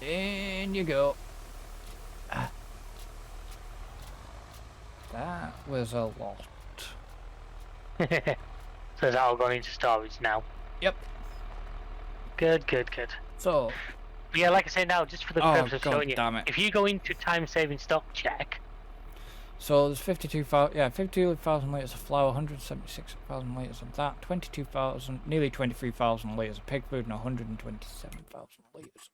In you go. That was a lot. So it's all gone into storage now. Yep. Good. So. But yeah, like I say now, just for the purpose of showing you, damn it. if you go into time-saving stock check. So there's 52,000 litres of flour, 176,000 litres of that, 22,000, nearly 23,000 litres of pig food, and 127,000 litres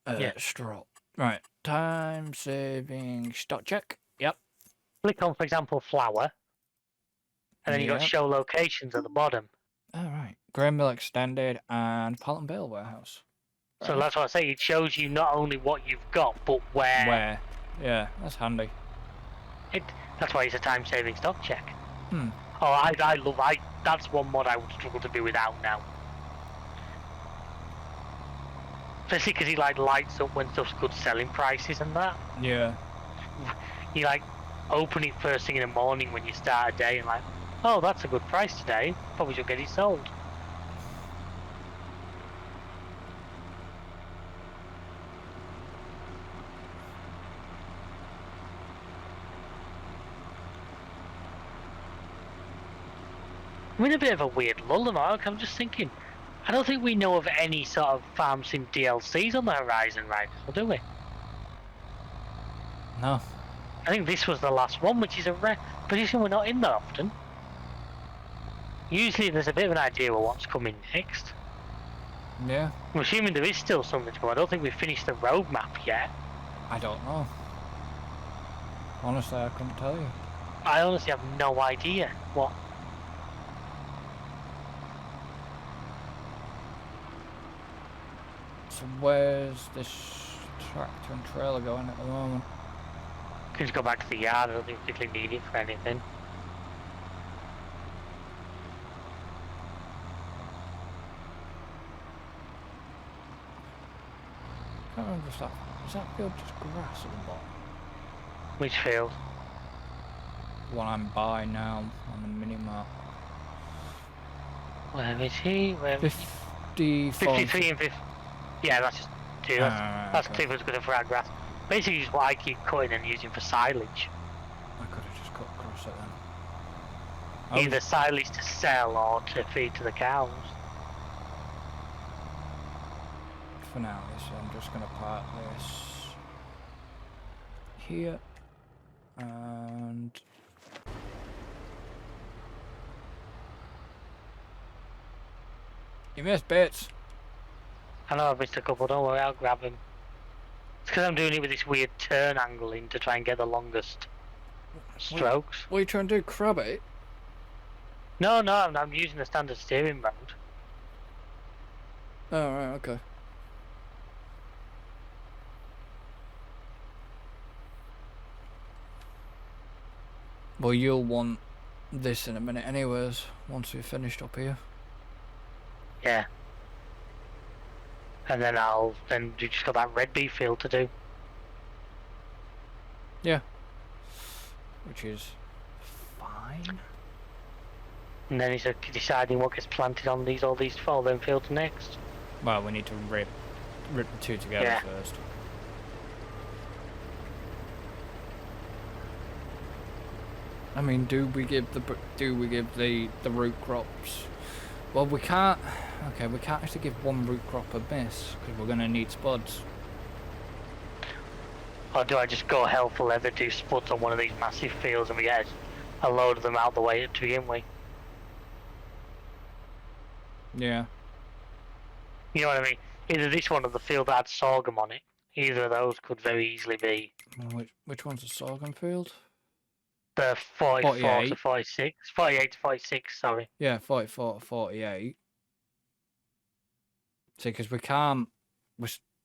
of straw. Right, time saving stock check. Yep. Click on, for example, flour, and then you got show locations at the bottom. All right, grain mill extended and pallet and bale warehouse. Right. So that's what I say. It shows you not only what you've got, but where. Where? Yeah, that's handy. That's why it's a time-saving stock check. Oh, I love. That's one mod I would struggle to do without now. Especially because he lights up when stuff's good selling prices and that. Yeah. You open it first thing in the morning when you start a day and oh, that's a good price today. Probably should get it sold. I'm in a bit of a weird lull, I'm just thinking. I don't think we know of any sort of farm sim DLCs on the horizon right now, do we? No. I think this was the last one, which is a rare position we're not in that often. Usually there's a bit of an idea of what's coming next. Yeah. I'm assuming there is still something to come. I don't think we've finished the roadmap yet. I don't know. Honestly, I couldn't tell you. I honestly have no idea what. So where's this tractor and trailer going at the moment? Can just go back to the yard. I don't think we particularly need it for anything. I can't remember if that is that field just grass at the bottom. Which field? The one I'm by now on the mini map. Where is he? 53 and 50. Yeah, that's just two. That's okay. too much good for our grass. Basically, just what I keep cutting and using for silage. I could have just cut across it then. Either silage to sell or to feed to the cows. For now, I'm just going to park this here and you missed bits. I know I've missed a couple, don't worry, I'll grab them. It's because I'm doing it with this weird turn angling to try and get the longest strokes. What are you trying to do, crab it? No, I'm using the standard steering mode. Oh, right, okay. Well, you'll want this in a minute anyways, once we've finished up here. Yeah. And then then you just got that red beef field to do. Yeah. Which is fine. And then he's deciding what gets planted on all these them fields next. Well, we need to rip the two together first. I mean, do we give the root crops? Well, we can't. Okay, we can't actually give one root crop a miss because we're gonna need spuds. Or do I just go hell for leather, do spuds on one of these massive fields, and we get a load of them out the way to begin with? Yeah. You know what I mean? Either this one or the field that had sorghum on it. Either of those could very easily be. Which one's a sorghum field? The 44 to 46. 48 to 46, sorry. Yeah, 44 to 48. See, because we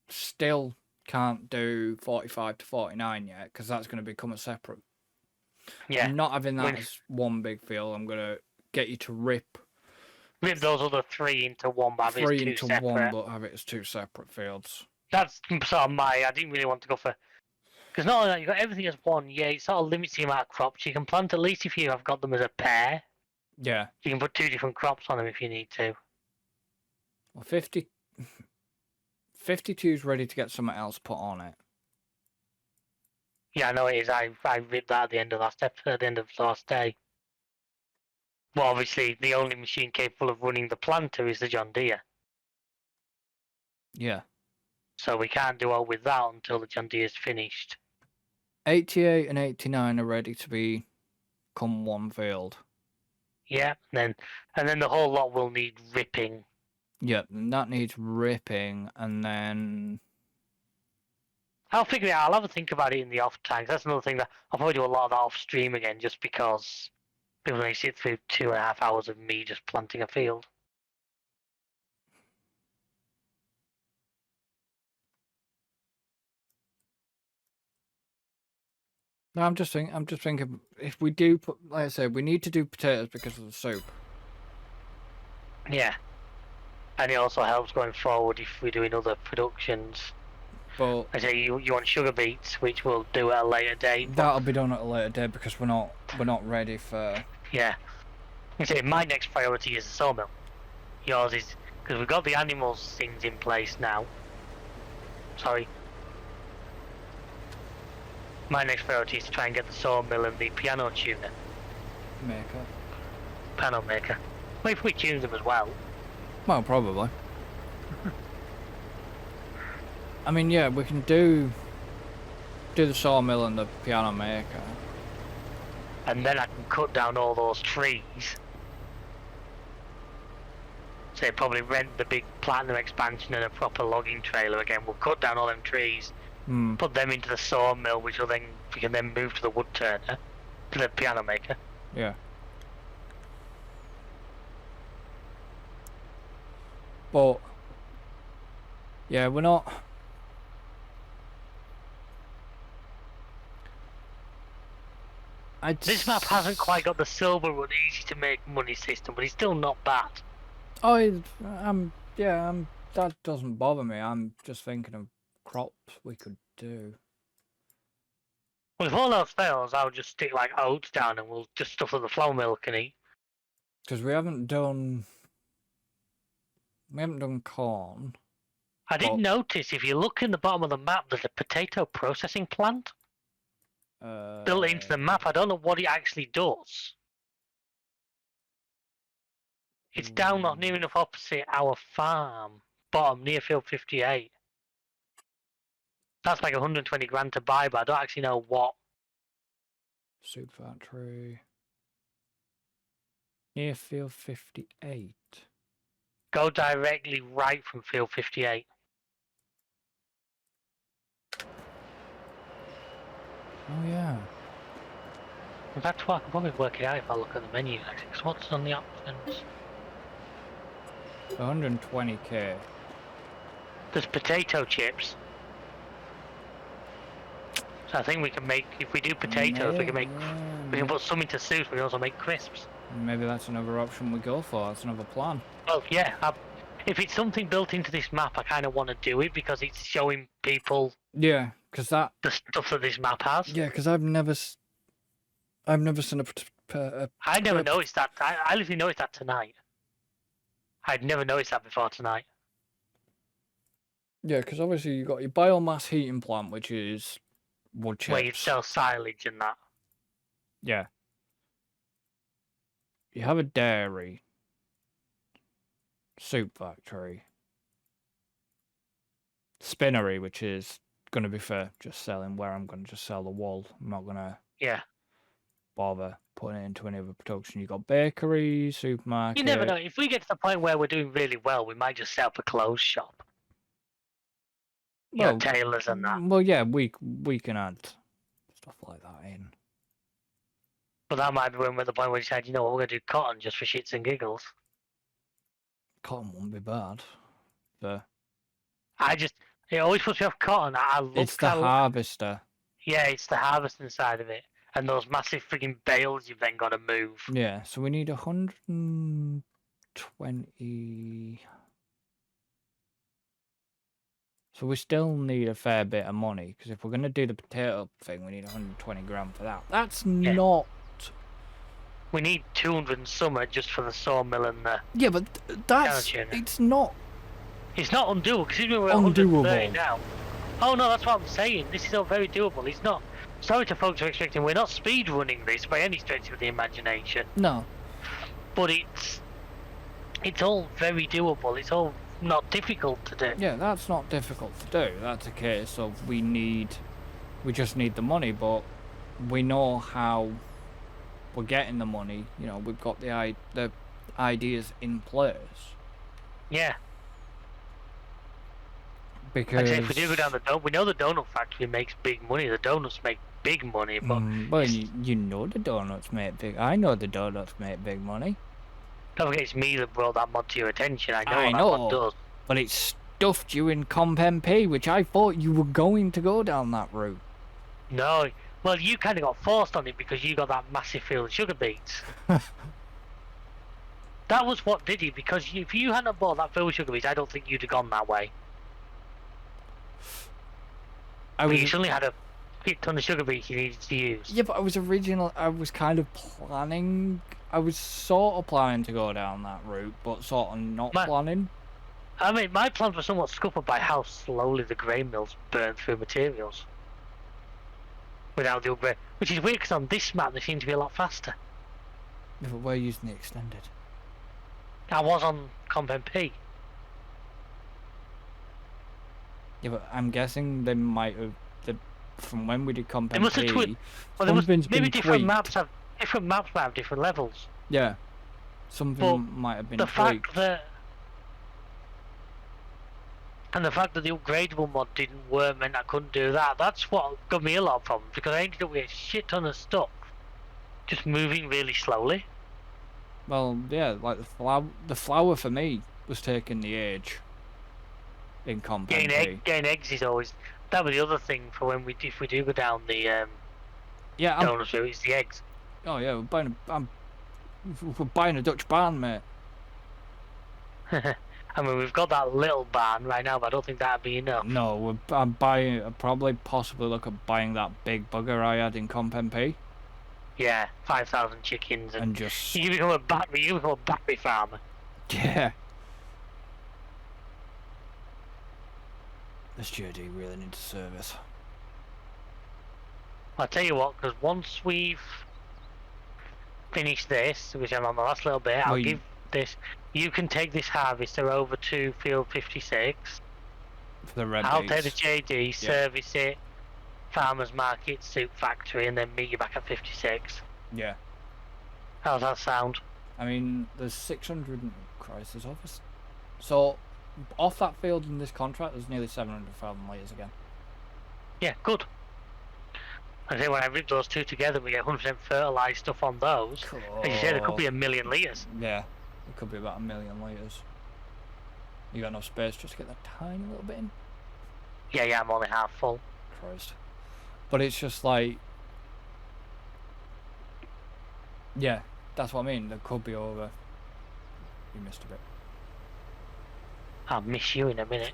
still can't do 45 to 49 yet, because that's going to become a separate. Yeah. I'm not having that as one big field. I'm going to get you to rip those other three into one, but have it as two separate. One, but have it as two separate fields. That's sort of I didn't really want to go for. Because not only that, you've got everything as one, yeah, it sort of limits the amount of crops. You can plant, at least if you have got them as a pair. Yeah. You can put two different crops on them if you need to. Well, 50 52's ready to get something else put on it. Yeah, I know it is. I ripped that at the end of last episode, at the end of the last day. Well, obviously, the only machine capable of running the planter is the John Deere. Yeah. So we can't do all with that until the John Deere is finished. 88 and 89 are ready to be come one field. Yeah, and then the whole lot will need ripping. Yep, and that needs ripping, and then I'll figure it out. I'll have a think about it in the off time. That's another thing that I'll probably do a lot of that off stream again, just because people may sit through 2.5 hours of me just planting a field. no, I'm just thinking if we do put, like I said, we need to do potatoes because of the soup. Yeah, and it also helps going forward if we're doing other productions. But I say you want sugar beets, which we'll do at a later date. That'll be done at a later date because we're not ready for. Yeah, I say my next priority is the sawmill. Yours is because we've got the animals things in place now. Sorry. My next priority is to try and get the sawmill and the piano tuner. Piano maker. Well, if we tune them as well. Well, probably. I mean, yeah, we can do the sawmill and the piano maker. And then I can cut down all those trees. So probably rent the big platinum expansion and a proper logging trailer again. We'll cut down all them trees, put them into the sawmill, which we can then move to the wood turner, to the piano maker. Yeah. But yeah, we're not. This map hasn't quite got the silver run easy to make money system, but it's still not bad. That doesn't bother me. I'm just thinking of crops we could do. Well, if all else fails, I'll just stick like oats down and we'll just stuff that the flour mill can eat. Because we haven't done corn. I did notice if you look in the bottom of the map, there's a potato processing plant built into the map. I don't know what it actually does. It's down not near enough opposite our farm, bottom near field 58. That's like 120 grand to buy, but I don't actually know what. Soup factory. Near field 58. Go directly right from field 58. Oh yeah. In fact, I can probably work it out if I look at the menu actually, because what's on the options? 120k. There's potato chips. So I think we can make, if we do potatoes, we can put some into soup, we can also make crisps. Maybe that's another option we go for, that's another plan. Well, yeah, if it's something built into this map, I kind of want to do it because it's showing people Yeah, because the stuff that this map has. Yeah, because I've never seen I never noticed that. I literally noticed that tonight. I'd never noticed that before tonight. Yeah, because obviously you've got your biomass heating plant, which is wood chips. Where you sell silage and that. Yeah. You have a dairy. Soup factory. Spinnery, which is going to be for just selling, where I'm going to just sell the wool. I'm not going to bother putting it into any other production. You've got bakery, supermarket. You never know. If we get to the point where we're doing really well, we might just set up a clothes shop. You know, tailors and that. Well, yeah, we can add stuff like that in. But that might be when we're at the point where we decide, you know what, we're going to do cotton just for shits and giggles. Cotton wouldn't be bad. But it always puts me off cotton. It's the harvester. Yeah, it's the harvesting side of it. And those massive frigging bales you've then got to move. Yeah, so we need 120. So we still need a fair bit of money, because if we're going to do the potato thing, we need 120 grand for that. That's not... We need 200 and some just for the sawmill and the... Yeah, but it's not It's not undoable, because we're 130 Undoable. now. Oh no, that's what I'm saying. This is all very doable. It's not. Sorry to folks who are expecting. We're not speed running this by any stretch of the imagination. No. But it's all very doable. It's all not difficult to do. Yeah, that's not difficult to do. That's a case of we just need the money, but we know how we're getting the money. You know, we've got the ideas in place. Yeah. Because Like I say, if we do go down the donut, we know the donut factory makes big money. The donuts make big money, but well, you know the donuts make big. I know the donuts make big money. don't forget it's me that brought that mod to your attention. I know I what that mod does. But it stuffed you in Comp MP, which I thought you were going to go down that route. No, well, you kind of got forced on it because you got that massive field of sugar beets. That was what did it, because if you hadn't bought that field of sugar beets, I don't think you'd have gone that way. You suddenly had a shit ton of sugar beets you needed to use. Yeah, but I was kind of planning. I was sort of planning to go down that route, but sort of not planning. I mean, my plans were somewhat scuppered by how slowly the grain mills burn through materials. Without the upgrade. Which is weird, because on this map they seem to be a lot faster. Yeah, but we're using the extended. I was on Comp MP. Yeah, but I'm guessing they might have... From when we did Comp MP... They must have tweaked. Well, maybe different maps have different levels. Yeah. Something might have been tweaked. And the fact that the upgradable mod didn't work meant I couldn't do that. That's what got me a lot of problems, because I ended up with a shit ton of stuff just moving really slowly. Well, yeah, like the flour for me was taking the age in Comp MP. Getting eggs is always... That was the other thing for if we do go down the donuts route, it's the eggs. Oh yeah, we're buying a Dutch barn, mate. I mean, we've got that little barn right now, but I don't think that'd be enough. No, I'd possibly look at buying that big bugger I had in Comp MP. Yeah, 5,000 chickens and just... You become a battery farmer. Yeah. This JD really needs service. I'll tell you what, because once we've finished this, which I'm on the last little bit, I'll give this... You can take this harvester over to field 56. For the red I'll take the JD, service it, farmer's market, soup factory, and then meet you back at 56. Yeah. How's that sound? I mean, there's 600... Christ, there's over... So, off that field in this contract, there's nearly 700,000 litres again. Yeah, good. I say when I rip those two together, we get 100% fertilised stuff on those. Cool. As you said, it could be 1 million litres. Yeah, it could be about 1 million litres. You got enough space just to get that tiny little bit in? Yeah, I'm only half full. Christ. But it's just like... Yeah, that's what I mean. There could be over... You missed a bit. I'll miss you in a minute.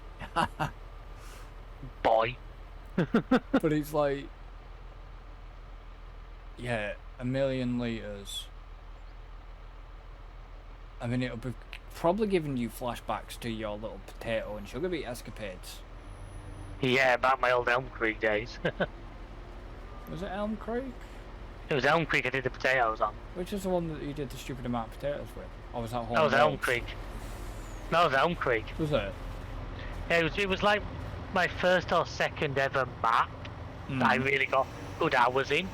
Boy. But it's like... Yeah, 1 million litres. I mean, it'll be probably giving you flashbacks to your little potato and sugar beet escapades. Yeah, about my old Elm Creek days. Was it Elm Creek? It was Elm Creek I did the potatoes on. Which is the one that you did the stupid amount of potatoes with? Or was that Home That was Road? Elm Creek. That was Elm Creek. Was it? Yeah, it was like my first or second ever map that I really got good hours in.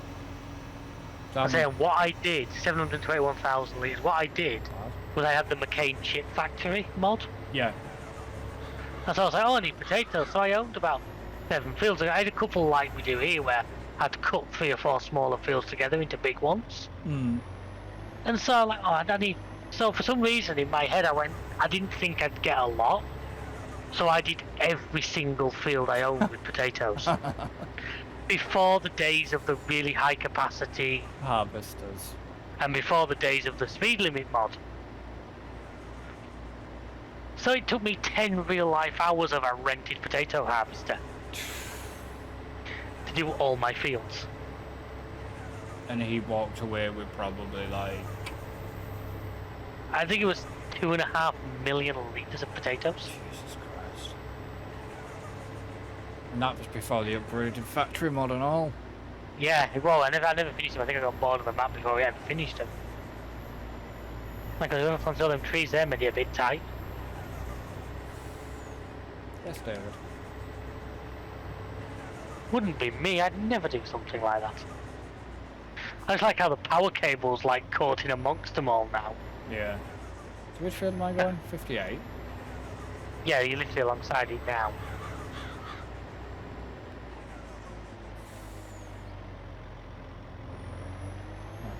I'm saying what I did, 721,000 litres, what I did was I had the McCain Chip Factory mod. Yeah. And so I was like, oh, I need potatoes. So I owned about 7 fields. I had a couple like we do here where I'd cut 3 or 4 smaller fields together into big ones. And so I'm like, oh, I need... So for some reason in my head I didn't think I'd get a lot. So I did every single field I owned with potatoes. Before the days of the really high capacity harvesters. And before the days of the speed limit mod. So it took me 10 real life hours of a rented potato harvester to do all my fields. And he walked away with probably like... I think it was 2.5 million litres of potatoes. Jesus And that was before the upgraded factory mod and all. Yeah, well, I never finished them. I think I got bored of the map before we ever finished them. Like, I don't all them trees there maybe a bit tight. Yes, David. Wouldn't be me, I'd never do something like that. I just like how the power cable's like caught in amongst them all now. Yeah. So which field am I going? 58? Yeah, you're literally alongside it now.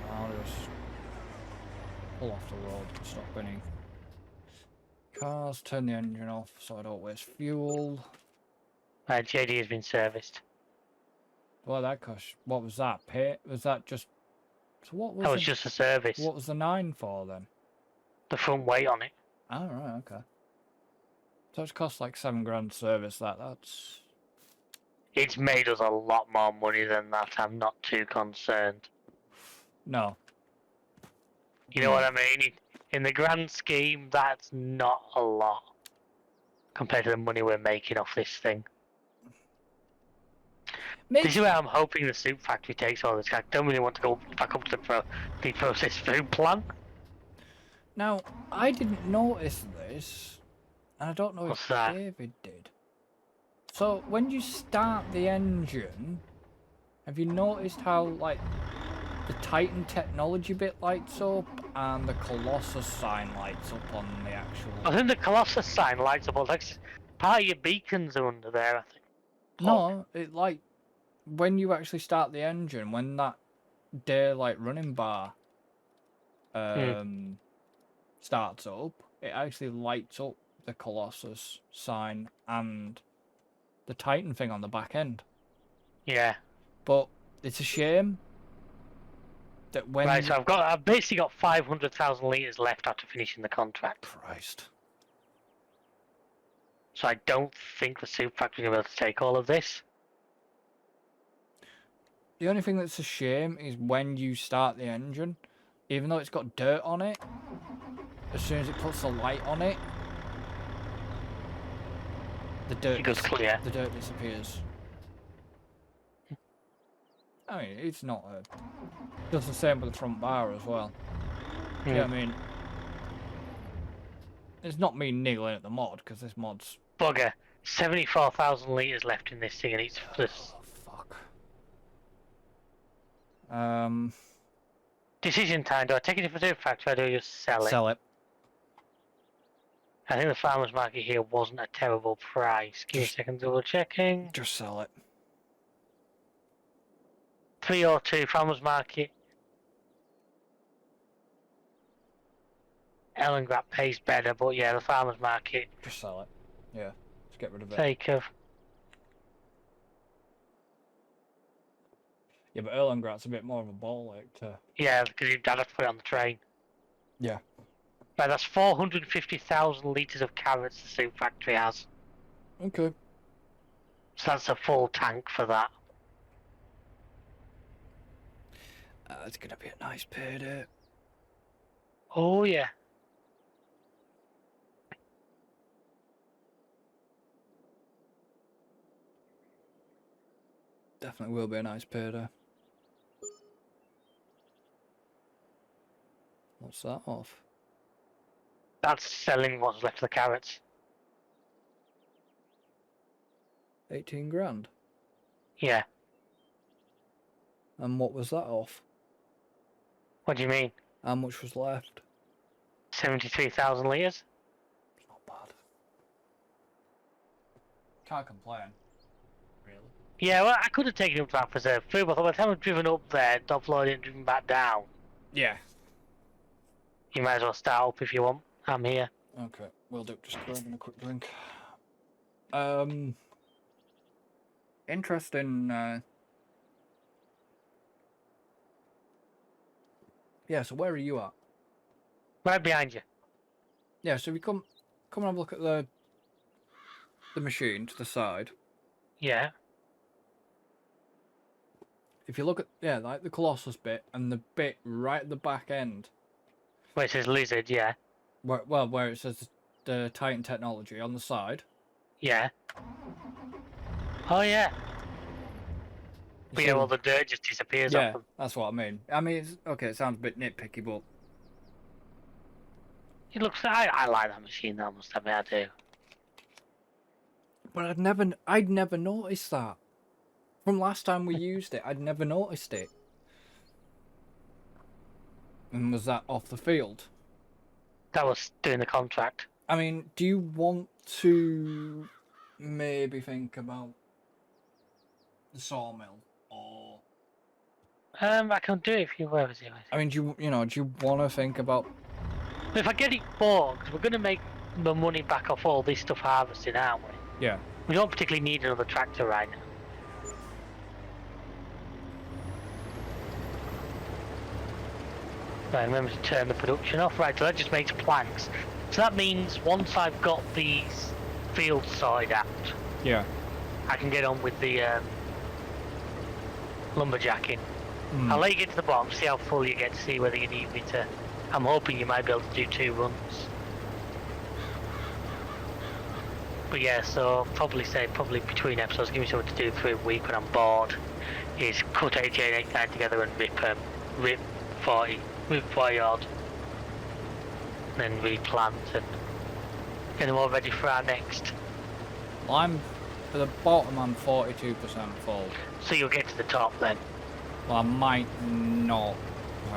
I'll just pull off the road and stop any cars, turn the engine off so I don't waste fuel. JD has been serviced. Well, that cost. What was that? Pay? Was that just? So what was? That was just a service. What was the 9 for then? The front weight on it. Oh right, okay. So it's cost like £7 service. That's. It's made us a lot more money than that. I'm not too concerned. No. You know what I mean? In the grand scheme, that's not a lot compared to the money we're making off this thing. Maybe. This is where I'm hoping the soup factory takes all this. I don't really want to go back up to the processed food plant. Now, I didn't notice this, and I don't know What's if that? David did. So, when you start the engine, have you noticed how, like, the Titan technology bit lights up, and the Colossus sign lights up on the actual... I think the Colossus sign lights up. Like, part of your beacons are under there, I think. No, it, like, when you actually start the engine, when that daylight running bar starts up, it actually lights up the Colossus sign and the Titan thing on the back end. Yeah. But it's a shame that when... Right, so I've basically got 500,000 litres left after finishing the contract. Christ. So I don't think the soup factory will be able to take all of this. The only thing that's a shame is when you start the engine, even though it's got dirt on it, as soon as it puts the light on it, the dirt goes clear. The dirt disappears. I mean, it's not a... Does the same with the front bar as well. Yeah, I mean... It's not me niggling at the mod, because this mod's... Bugger. 74,000 litres left in this thing, and it's just... Oh, fuck. Decision time. Do I take it to the soup factory or do I just sell it? Sell it. I think the farmer's market here wasn't a terrible price. Give me a second, double checking. Just sell it. 302 farmer's market. Ellengrat pays better, but yeah, the farmer's market. Just sell it. Yeah. Let's get rid of it. Take of. Yeah, but Erlengrat's a bit more of a ball ache to... Yeah, because you'd have to put it on the train. Yeah. Right, that's 450,000 litres of carrots the soup factory has. Okay. So that's a full tank for that. It's gonna be a nice payday. Oh yeah. Definitely will be a nice payday. What's that off? That's selling what's left of the carrots. 18 grand. Yeah. And what was that off? What do you mean? How much was left? 73,000 litres? It's not bad. Can't complain. Really? Yeah, well, I could have taken him to our preserved food, but by the time I've driven up there, offloaded and driven back down, Yeah. you might as well start up if you want. I'm here. Okay, we'll do. Just grabbing a quick drink. Interesting. Yeah. So where are you at? Right behind you. Yeah. So we come and have a look at the machine to the side. Yeah. If you look at like the Colossus bit and the bit right at the back end. Where it says lizard, yeah. Where it says the Titan technology on the side. Yeah. Oh yeah. But yeah, So, all the dirt just disappears off yeah, them. that's what I mean. I mean, it's, okay, it sounds a bit nitpicky, but It looks. I like that machine. I must admit, I do. I'd never noticed that. From last time we used it, I'd never noticed it. And was that off the field? That was doing the contract. I mean, do you want to maybe think about the sawmill, or I can do it if you were with it. I mean, do you want to think about? If I get it bought, because we're going to make the money back off all this stuff harvesting, aren't we? Yeah. We don't particularly need another tractor right now. Right, remember to turn the production off. Right, so that just makes planks. So that means once I've got these fields sorted out, Yeah. I can get on with the lumberjacking. Mm. I'll let you get to the bottom, see how full you get, see whether you need me to. I'm hoping you might be able to do 2 runs. But yeah, so probably between episodes, give me something to do through a week when I'm bored. Is cut AJ and 89 together and rip 40 odd, then replant and get them all ready for our next. Well, I'm at the bottom. I'm 42% full. So you'll get to the top then. Well, I might not.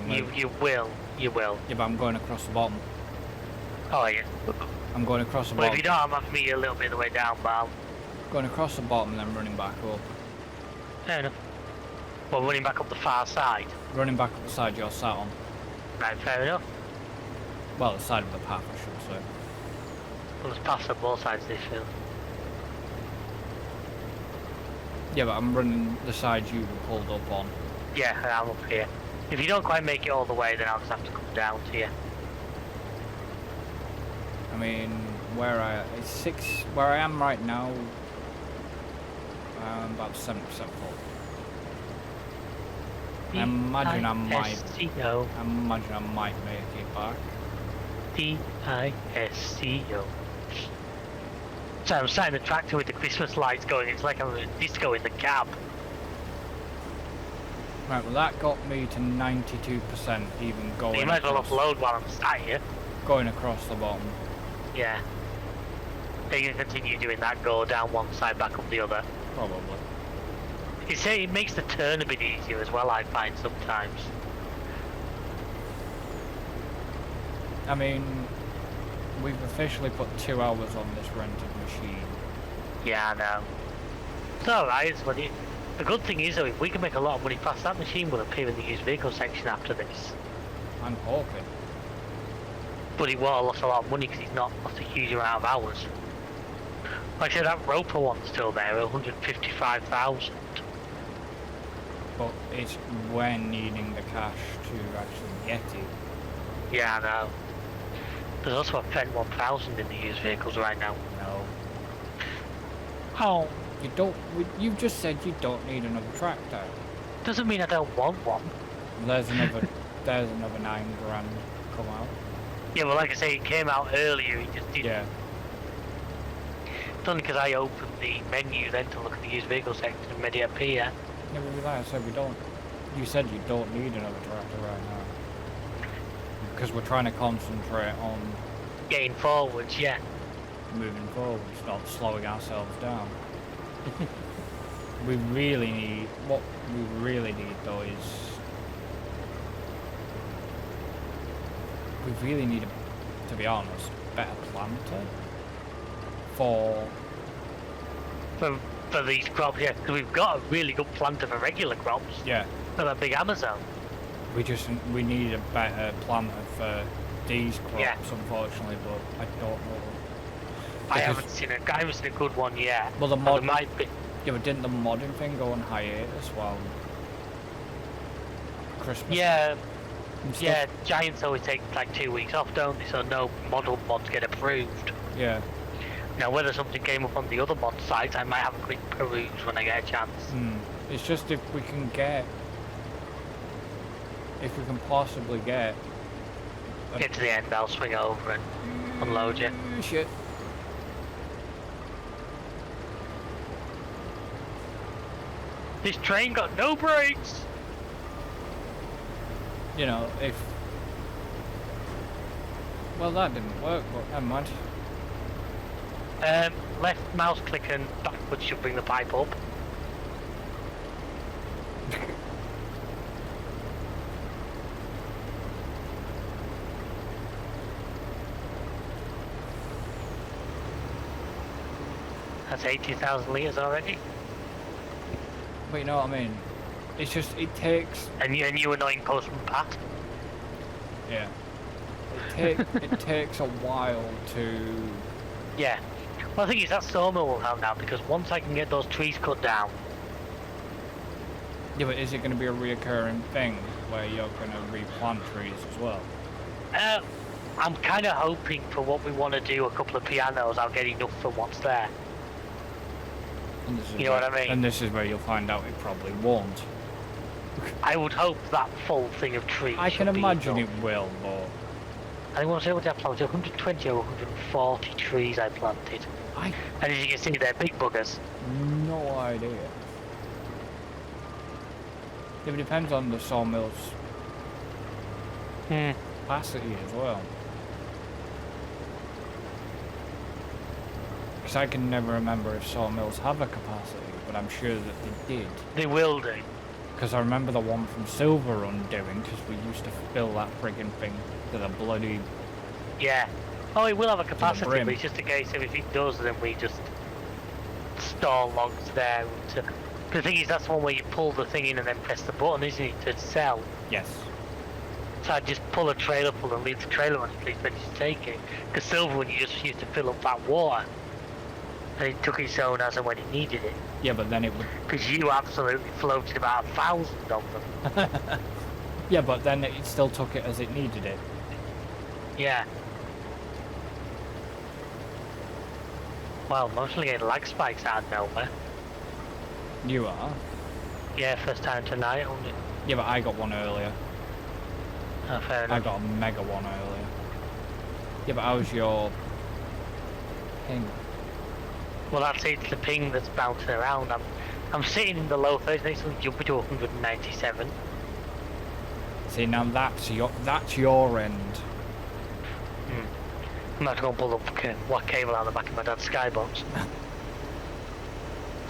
You will. Yeah, but I'm going across the bottom. Oh yeah. I'm going across the Well, bottom. if you don't, I'm have to meet you a little bit of the way down, but I'll... Going across the bottom and then running back up. Fair enough. Well, running back up the far side. Running back up the side you're sat on. Right, fair enough. Well, the side of the path, I should say. Well, there's paths on both sides of this field. Yeah, but I'm running the side you were pulled up on. Yeah, I'm up here. If you don't quite make it all the way, then I'll just have to come down to you. I mean, where I am right now, I'm about 70% full. I imagine I might make it back. D-I-S-C-O. So I'm sat in the tractor with the Christmas lights going. It's like I'm a disco in the cab. Right, well that got me to 92% even going. So you might as well across, offload while I'm sat here. going across the bottom. Yeah. Then you can continue doing that, go down one side, back up the other. Probably. It makes the turn a bit easier as well, I find sometimes. I mean, we've officially put 2 hours on this rented machine. Yeah, I know. It's alright, it's funny. The good thing is though, if we can make a lot of money fast, that machine will appear in the used vehicle section after this. I'm hoping. But he won't have lost a lot of money because he's not lost a huge amount of hours. Like I said, that Roper one's still there, 155,000. But it's when needing the cash to actually get it. Yeah, I know. There's also a Fendt 1000 in the used vehicles right now. No. Oh, You've just said you don't need another tractor. doesn't mean I don't want one. There's another 9 grand come out. Yeah, well, like I say, it came out earlier, it just didn't. Yeah. It's only because I opened the menu then to look at the used vehicle section and made it appear. Yeah, but like I said, we don't. You said you don't need another tractor right now. Because we're trying to concentrate on Getting forwards, yeah. moving forwards, not slowing ourselves down. What we really need though is we really need, to be honest, a better planter for these crops, yeah, because we've got a really good planter for regular crops. yeah. For that big Amazon. We need a better planter for these crops, Yeah. unfortunately, but I don't know. I haven't seen a good one yet. Well, the But mod there might be. Yeah, but didn't the modding thing go on hiatus while Christmas? Yeah, and stuff? yeah. Giants always take like 2 weeks off, don't they? So no mods get approved. Yeah. Now, whether something came up on the other mod sites, I might have a quick peruse when I get a chance. It's just if we can possibly get Get to the end, I'll swing over and unload you. Shit. This train got no brakes. You know, if... Well, that didn't work, but never mind. Left mouse click and backwards should bring the pipe up. That's 80,000 litres already. But you know what I mean? It's just, it takes... And you annoying postman Pat. Yeah. It takes a while to... Yeah. Well, the thing is, that sawmill will help now, because once I can get those trees cut down... Yeah, but is it going to be a reoccurring thing, where you're going to replant trees as well? I'm kind of hoping for what we want to do, a couple of pianos, I'll get enough from what's there. You know what I mean? And this is where you'll find out it probably won't. I would hope that full thing of trees. I can imagine it will, but... I think what did I plant? 120 or 140 trees I planted. And as you can see, they're big buggers. No idea. Yeah, but it depends on the sawmill's capacity as well. Because I can never remember if sawmills have a capacity, but I'm sure that they did. They will do. Because I remember the one from Silver Run doing, because we used to fill that friggin' thing to the bloody... Yeah. Oh, it will have a capacity, brim. but it's just a case of if it does, then we just store logs there. The thing is, that's the one where you pull the thing in and then press the button, isn't it, to sell? Yes. So I'd just pull a trailer pull and leave the trailer on it, please, ready to take it. Because Silver Run, you just used to fill up that water. And it took its own as and when it needed it. Yeah, but then it would... Because you absolutely floated about 1,000 of them. Yeah, but then it still took it as it needed it. Yeah. Well, mostly getting lag spikes out of nowhere. You are? Yeah, first time tonight only. Yeah, but I got one earlier. Oh, fair enough. I got a mega one earlier. Yeah, but how's your... ping? Well, that's it, the ping that's bouncing around. I'm sitting in the low 30s, next one jumping to 197. See, now that's your end. I'm not going to pull up what cable out the back of my dad's skybox.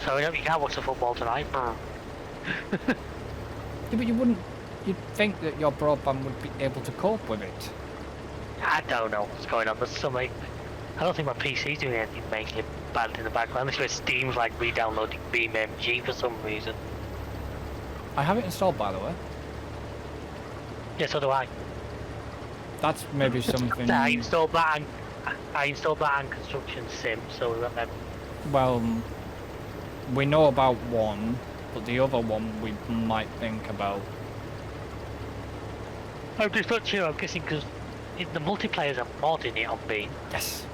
So you can't watch the football tonight. Yeah, but you'd think that your broadband would be able to cope with it. I don't know what's going on. There's something. I don't think my PC's doing anything majorly bad in the background. This way Steam's like re-downloading BeamNG for some reason. I have it installed, by the way. Yeah, so do I. That's maybe something... I installed that and Construction Sim, so we got them. Well, we know about one, but the other one we might think about. I'm just not sure, I'm guessing because the multiplayers are modding it on Beam. Yes.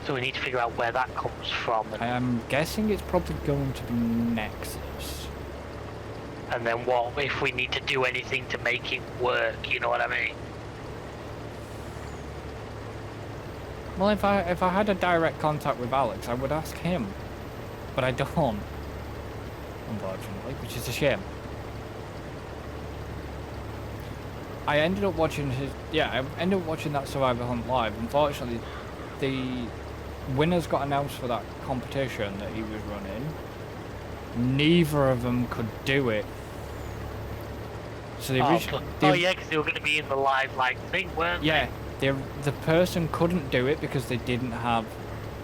So we need to figure out where that comes from. I am guessing it's probably going to be Nexus. And then what if we need to do anything to make it work, you know what I mean? Well, if I had a direct contact with Alex, I would ask him. But I don't. Unfortunately, which is a shame. I ended up watching that Survivor Hunt live. Unfortunately, the winners got announced for that competition that he was running. Neither of them could do it. So yeah, because they were going to be in the live thing, weren't they? The person couldn't do it because they didn't have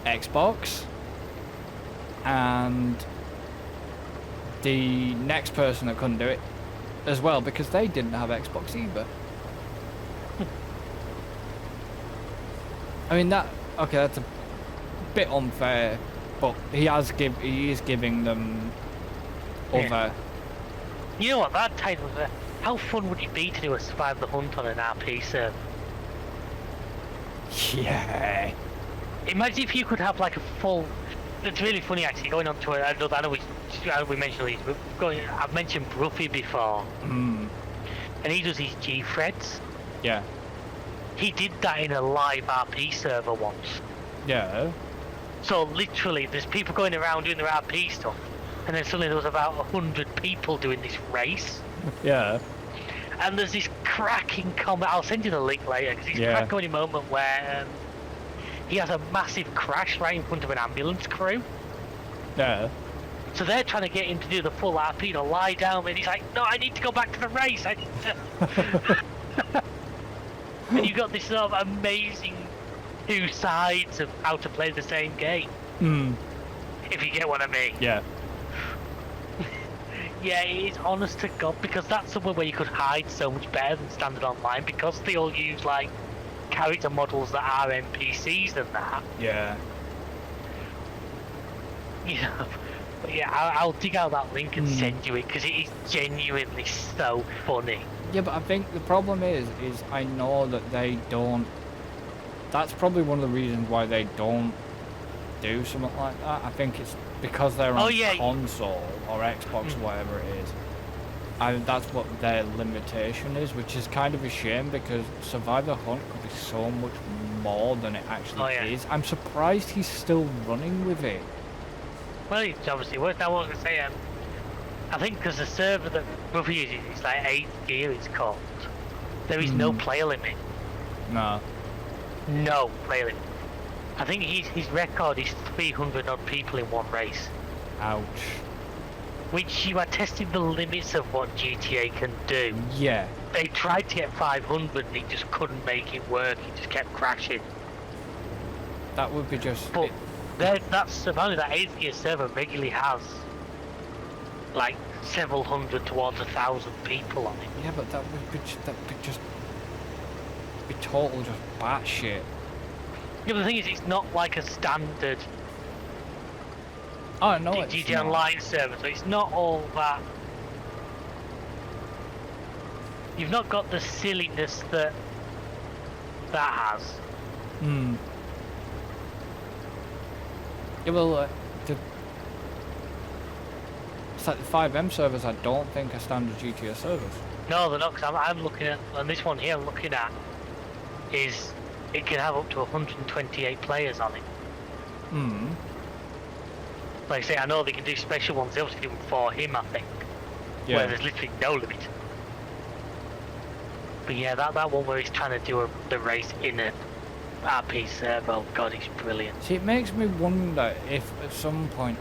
Xbox, and the next person that couldn't do it as well because they didn't have Xbox either. I mean that's a bit unfair, but he is giving them other. You know what that title? How fun would it be to do a Survive the Hunt on an RP server? Yeah. Imagine if you could have like a full. It's really funny actually. Going on to I know we mentioned these. I've mentioned Bruffy before. And he does his G threads. Yeah. He did that in a live RP server once. Yeah. So literally, there's people going around doing their RP stuff, and then suddenly there was about 100 people doing this race. Yeah. And there's this cracking comment. I'll send you the link later, because this cracking moment where he has a massive crash right in front of an ambulance crew. Yeah. So they're trying to get him to do the full RP, to lie down, and he's like, no, I need to go back to the race. I need to... And you've got this sort of amazing two sides of how to play the same game. If you get what I mean. Yeah. Yeah, it is honest to God, because that's somewhere where you could hide so much better than standard online, because they all use like character models that are NPCs and that. Yeah. You know, but yeah, I'll dig out that link and send you it, because it is genuinely so funny. Yeah, but I think the problem is I know that they don't. That's probably one of the reasons why they don't do something like that. I think it's because they're on console or Xbox or whatever it is. And that's what their limitation is, which is kind of a shame, because Survivor Hunt could be so much more than it actually is. I'm surprised he's still running with it. Well, it's obviously worth. I was going to say, I think because the server that Ruffy uses is like 8th gear, it's called. There is no player limit. No. No player limit. I think his record is 300 odd people in one race. Ouch. Which you are testing the limits of what GTA can do. Yeah. They tried to get 500 and he just couldn't make it work. He just kept crashing. That would be just... But that's apparently that 8th gear server regularly has like several hundred towards 1,000 people on it. Yeah, but that would just be total just batshit. Yeah, but the thing is, it's not like a standard GTA Online server, so it's not all that. You've not got the silliness that has. Yeah, well, it's like the 5M servers. I don't think are standard GTA servers. No, they're not. Because I'm looking at, on this one here, I'm looking at is it can have up to 128 players on it. Like I say, I know they can do special ones. They obviously do them for him, I think. Yeah. Where there's literally no limit. But yeah, that one where he's trying to do the race in a RP server, oh god, he's brilliant. See, it makes me wonder if at some point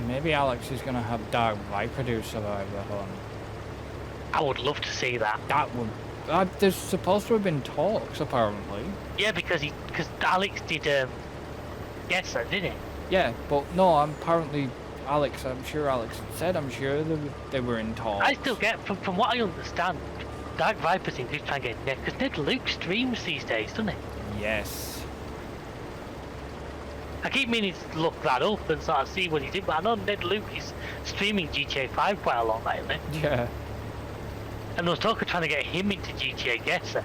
maybe Alex is going to have Dark Viper do Survivor Hunt. I would love to see that. That would... there's supposed to have been talks, apparently. Yeah, because Alex did yes, didn't he? Yeah, but no, apparently Alex, I'm sure Alex said, I'm sure they were in talks. I still get, from what I understand, Dark Viper seems to be trying to get Ned, because Ned Luke streams these days, doesn't he? Yes. I keep meaning to look that up and sort of see what he's doing, but I know Ned Luke is streaming GTA 5 quite a lot lately. Yeah. And there was talk of trying to get him into GTA Guesser.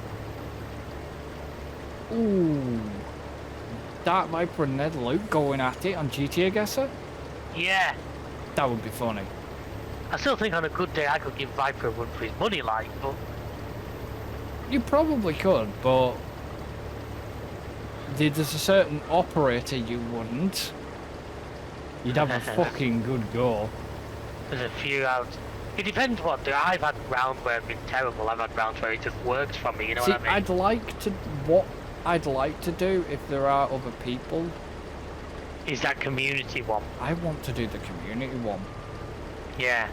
Ooh. Dark Viper and Ned Luke going at it on GTA Guesser? Yeah. That would be funny. I still think on a good day I could give Viper a run for his money, like, but... You probably could, but... There's a certain operator you wouldn't. You'd have a fucking good go. There's a few out. It depends what. I've had rounds where it's been terrible. I've had rounds where it just works for me. You know what I mean? I'd like to do if there are other people. Is that community one? I want to do the community one. Yeah.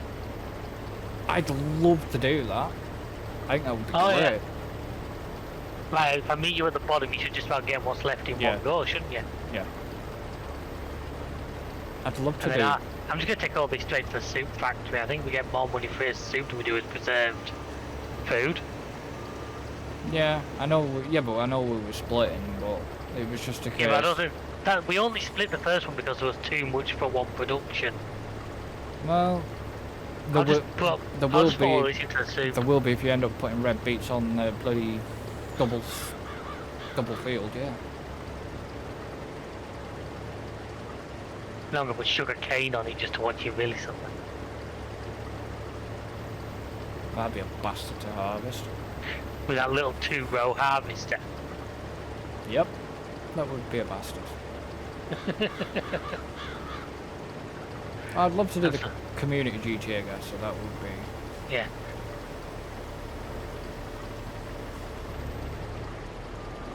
I'd love to do that. I think that would be great. Yeah. Like, if I meet you at the bottom, you should just about get what's left in one go, shouldn't you? Yeah. I'd love to do. I'm just going to take all this straight to the soup factory. I think we get more money for soup than we do as preserved food. Yeah, I know. Yeah, but I know we were splitting, but it was just a case. Yeah, but I don't think that we only split the first one because there was too much for one production. Well, there will be if you end up putting red beets on the bloody double field, yeah. Now I'm going to put sugar cane on it just to watch you really something. That'd be a bastard to harvest. With that little 2-row harvester. Yep, that would be a bastard. I'd love to do the community GTA, guys, so that would be... Yeah.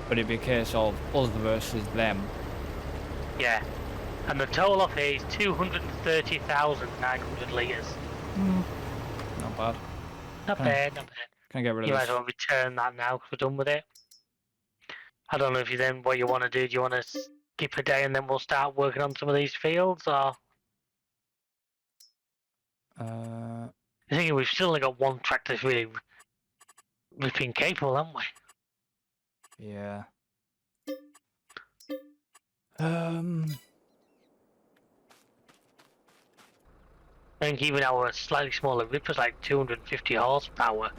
But it'd be a case of us versus them. Yeah. And the total off here is 230,900 litres. Not bad. Not bad, not bad. Can I get rid of You might this? as well return that now because we're done with it. I don't know if you then what you want to do. Do you want to skip a day and then we'll start working on some of these fields, or? I think we've still only got one track that's really ripping capable, haven't we? Yeah. I think even our slightly smaller ripper's like 250 horsepower.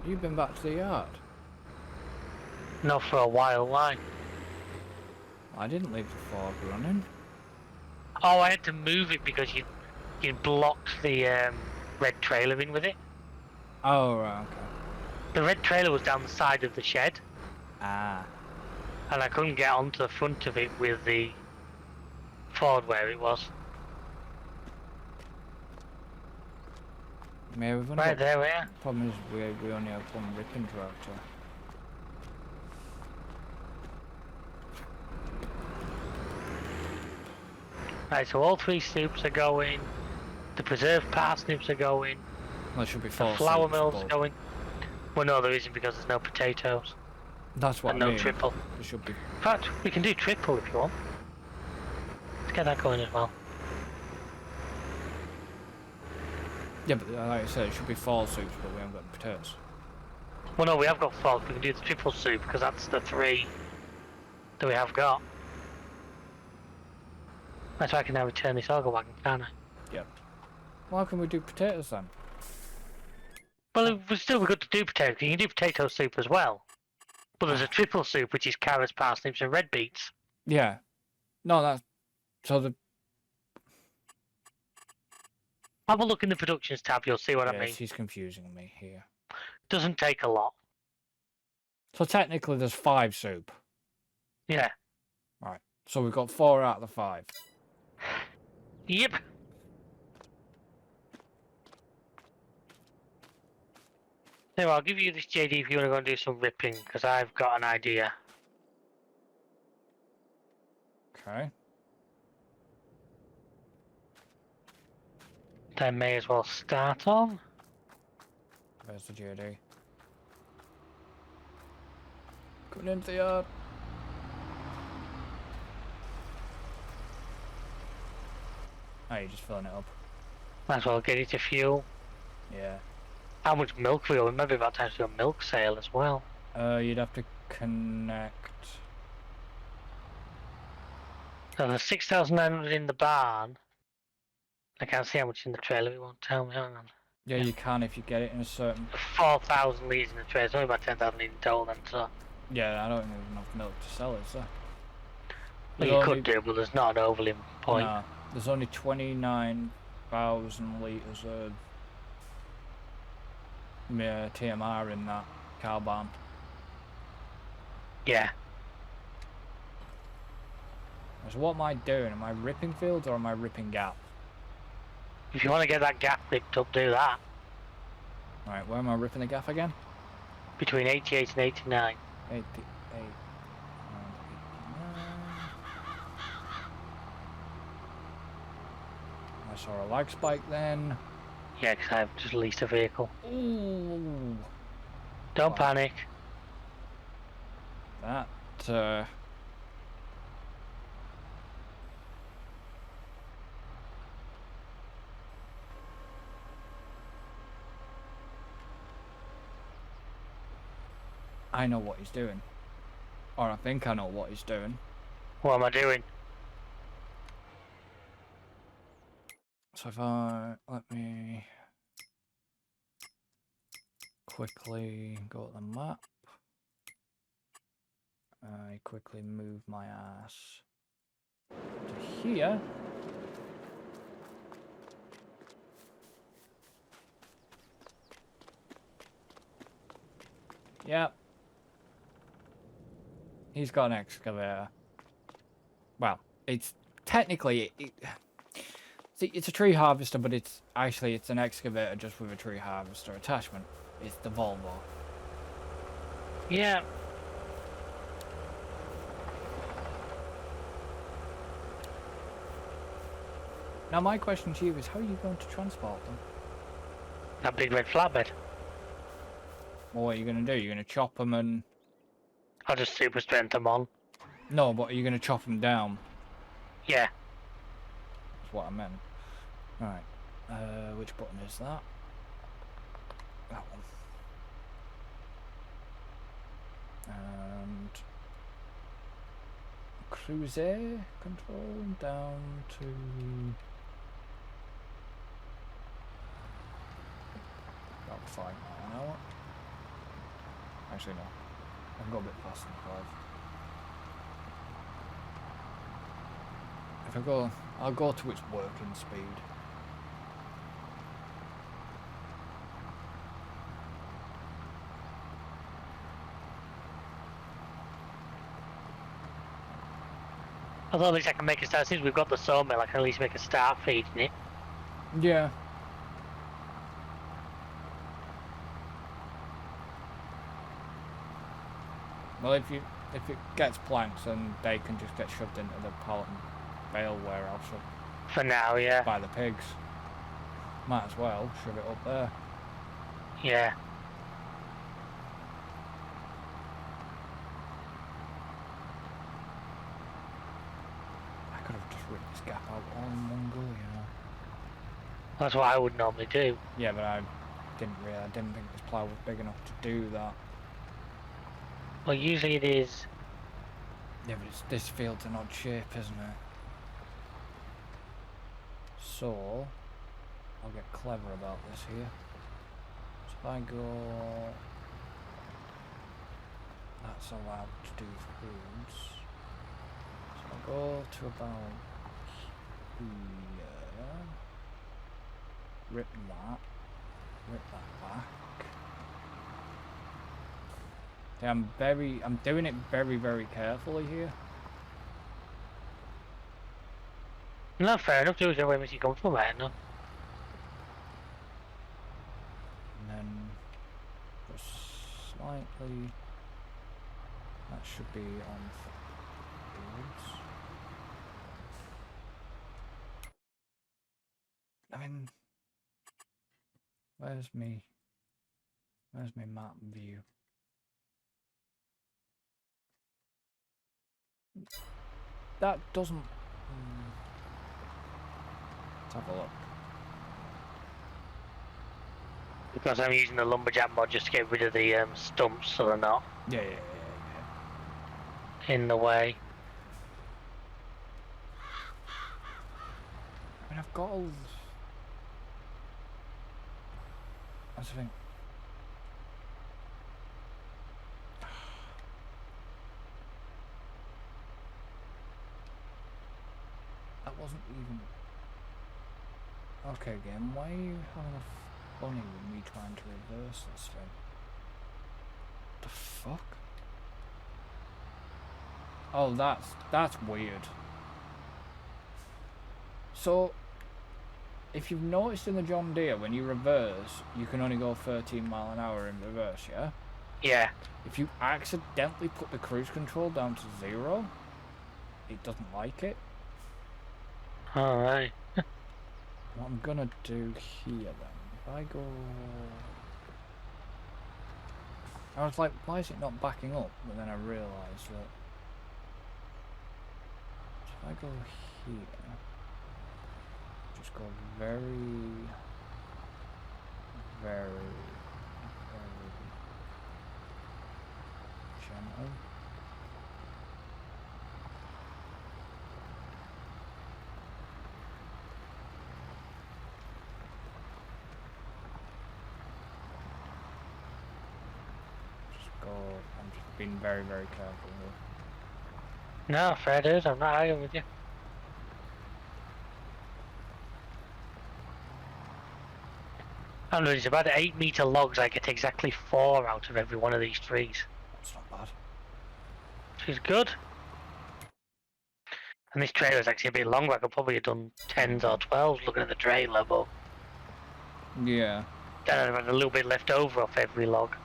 You've been back to the yard? Not for a while, why? I didn't leave the fog running. Oh, I had to move it because you blocked the red trailer in with it. Oh, right, okay. The red trailer was down the side of the shed. Ah. And I couldn't get onto the front of it with the Ford where it was. Yeah, we've only Right there, we are. The problem is we only have one ripping tractor. Right, so all 3 soups are going. The preserved parsnips are going. There should be 4 The flour soups, mill's but going. Well, no, there isn't because there's no potatoes. that's what And I no mean. triple. There should be. In fact, we can do triple if you want. Let's get that going as well. Yeah, but like I said, it should be 4 soups, but we haven't got the potatoes. Well, no, we have got 4. We can do the triple soup because that's the 3 that we have got. That's why I can now return this auger wagon, can't I? Yep. Why can we do potatoes then? Well, it would still be good to do potatoes. You can do potato soup as well. But there's a triple soup, which is carrots, parsnips, and red beets. Yeah. No, that's... So the... Have a look in the productions tab, you'll see what I mean. He's confusing me here. Doesn't take a lot. So technically there's 5 soup. Yeah. Right. So we've got 4 out of the 5. Yep. So I'll give you this JD if you want to go and do some ripping, because I've got an idea. Okay. I may as well start on. Where's the JD? Coming into the yard. Oh, you're just filling it up. Might as well get it to fuel. Yeah. How much milk we owe? Maybe about time to do a milk sale as well. You'd have to connect. So there's 6,900 in the barn. I can't see how much in the trailer. It won't tell me. Hang on. Yeah, you can if you get it in a certain. 4,000 litres in the trailer. It's only about 10,000 litres in total then, so. Yeah, I don't think there's enough milk to sell, is there? Well, you could do, but there's not an overly point. No, there's only 29,000 litres of TMR in that car barn. Yeah. So what am I doing? Am I ripping fields or am I ripping gap? If you want to get that gap picked up, do that. Right, where am I ripping the gap again? Between 88 and 89. 88 and 89. I saw a lag spike then. Yeah, because I've just leased a vehicle. Ooh. Don't panic. That, I know what he's doing. Or I think I know what he's doing. What am I doing? So if I, let me quickly go to the map. I quickly move my ass to here. Yep. He's got an excavator. Well, It's technically see, it's a tree harvester, but it's an excavator just with a tree harvester attachment. It's the Volvo. Yeah. Now my question to you is, how are you going to transport them? That big red flatbed. Well, what are you going to do? You're going to chop them and... I'll just super strength them on. No, but are you going to chop them down? Yeah. That's what I meant. Right. Which button is that? That one. And... Cruise air control down to... about 5 miles an hour. Actually, no. I can go a bit faster than 5. If I go... I'll go to its working speed. Although at least I can make a start. Since we've got the sawmill, I can at least make a start feeding it. Yeah. Well, if it gets planks, then they can just get shoved into the pallet and bale warehouse For now, yeah. by the pigs. Might as well shove it up there. Yeah. I could have just ripped this gap out all in one go, you know. That's what I would normally do. Yeah, but I didn't think this plough was big enough to do that. Well, usually it is. Yeah, but this field's an odd shape, isn't it? So, I'll get clever about this here. So if I go... That's allowed to do foods. So I'll go to about here. Rip that back. Yeah, I'm doing it very, very carefully here. No, fair enough. Do it way makes you comfortable, mate. No. And then just slightly. That should be on foods. I mean, where's me map view? That doesn't... Let's have a look. Because I'm using the lumberjack mod just to get rid of the stumps so they're not Yeah. in the way. I mean, I've got all... That's the thing. That wasn't even... Okay, game, why are you having a funny with me trying to reverse this thing? The fuck? Oh, that's weird. So, if you've noticed in the John Deere, when you reverse, you can only go 13 mile an hour in reverse, yeah? Yeah. If you accidentally put the cruise control down to 0, it doesn't like it. Alright. What I'm gonna do here then, if I go... I was like, why is it not backing up? But then I realised that... If I go here... Just go very... gentle. I'm just being very, very careful here. No, fair dude. I'm not arguing with you. I don't know, it's about 8-meter logs. I get exactly 4 out of every one of these trees. That's not bad. Which is good. And this trailer is actually a bit longer. I could probably have done 10s or 12s looking at the trailer, but Yeah. then I'd have had a little bit left over off every log.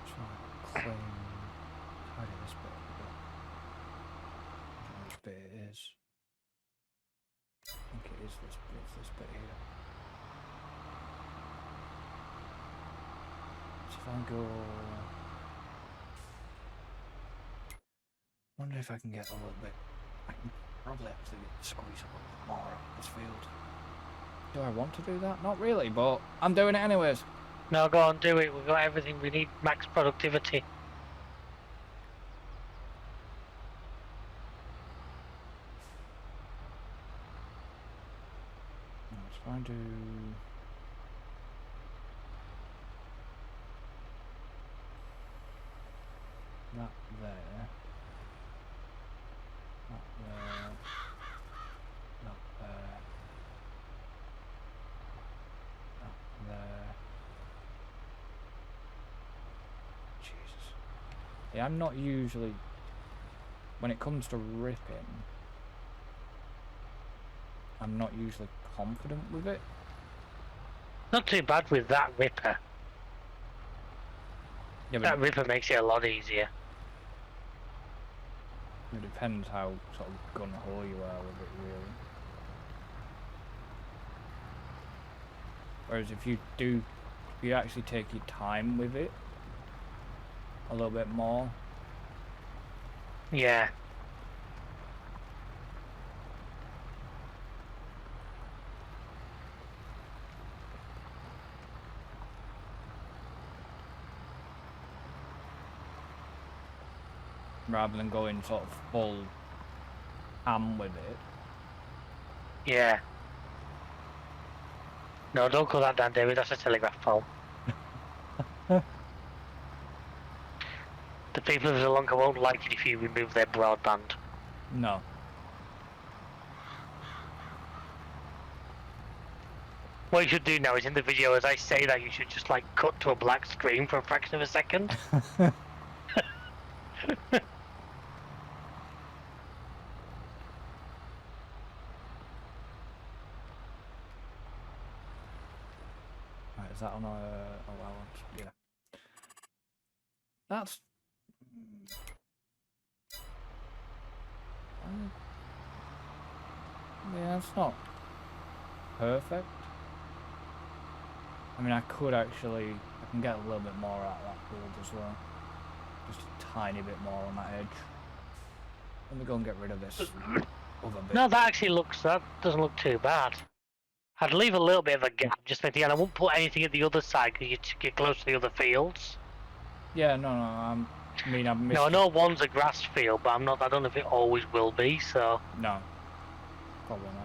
Try clean. Tidy this bit a bit. I don't know which bit it is. I think it is this bit. It's this bit here. So if I go. Wonder if I can get a little bit. I can probably actually squeeze a little bit more of this field. Do I want to do that? Not really, but I'm doing it anyways. No, go on, do it. We've got everything we need. Max productivity. Let's try and do. That there. That there. That there. That there. Jesus. Yeah, I'm not usually. When it comes to ripping, I'm not usually confident with it. Not too bad with that ripper. Yeah, That ripper makes it a lot easier. it depends how sort of gun-ho you are with it, really. Whereas if you actually take your time with it a little bit more. Yeah. Rather than going sort of full ham with it. Yeah. No, don't call that down, David. That's a telegraph pole. The people of Sri Lanka won't like it if you remove their broadband. No. What you should do now is in the video, as I say that, you should just like cut to a black screen for a fraction of a second. Right, is that on allowance? Yeah. That's. Yeah, it's not perfect. I mean, I could actually. I can get a little bit more out of that build as well. Just a tiny bit more on that edge. Let me go and get rid of this other bit. No, that doesn't look too bad. I'd leave a little bit of a gap just at the end. I won't put anything at the other side because you get close to the other fields. Yeah, no, I've missed. No, I know one's a grass field, but I don't know if it always will be. So No, probably not.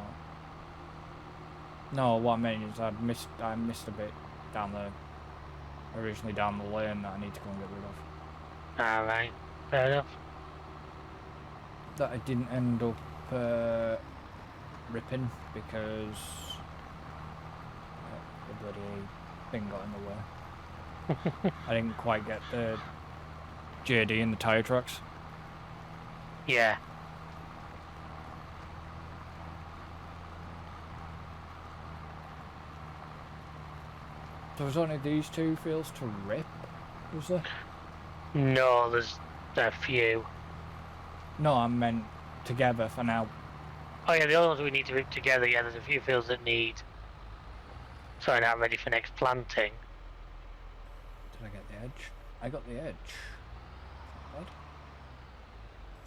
No, what I mean is I missed a bit originally down the lane that I need to go and get rid of. all right, fair enough. That I didn't end up ripping because the bloody thing got in the way. I didn't quite get the JD in the tyre tracks. Yeah. So there's only these two fields to rip, was there? No, there's a few. No, I meant together for now. Oh yeah, the other ones we need to rip together. Yeah, there's a few fields that need. Sorry, not ready for next planting. Did I get the edge? I got the edge. Not bad.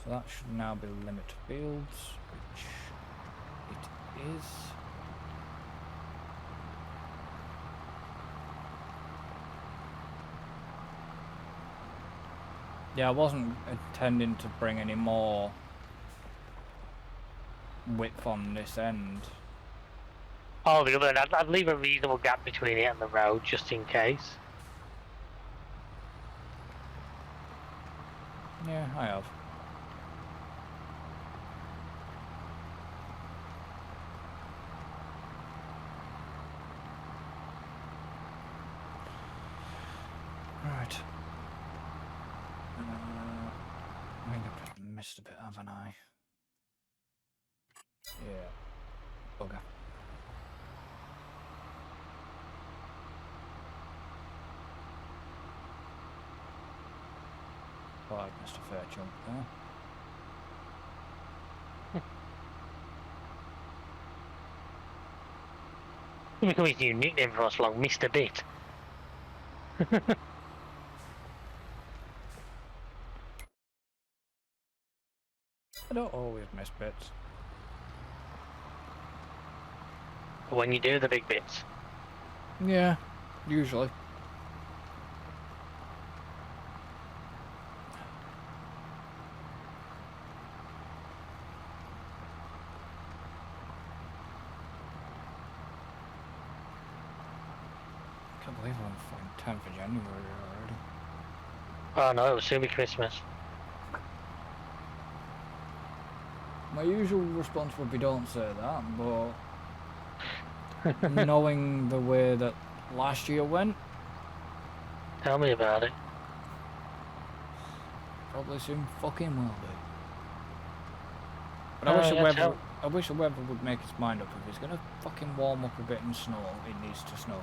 So that should now be limit fields, which it is. Yeah, I wasn't intending to bring any more width on this end. Oh, the other end, I'd leave a reasonable gap between it and the road just in case. Yeah, I have. Right. I think I missed a bit, haven't I? Yeah. Okay. Oh, I missed a fair chunk there. It become his new nickname for us long, Mr. Bit. I don't always miss bits. When you do the big bits. Yeah, usually. Can't believe I'm fucking 10th of January already. Oh no, it will soon be Christmas. My usual response would be don't say that, but knowing the way that last year went, Tell me about it. probably soon fucking will be. But Oh, I wish the weather would make its mind up. If it's gonna fucking warm up a bit and snow, it needs to snow.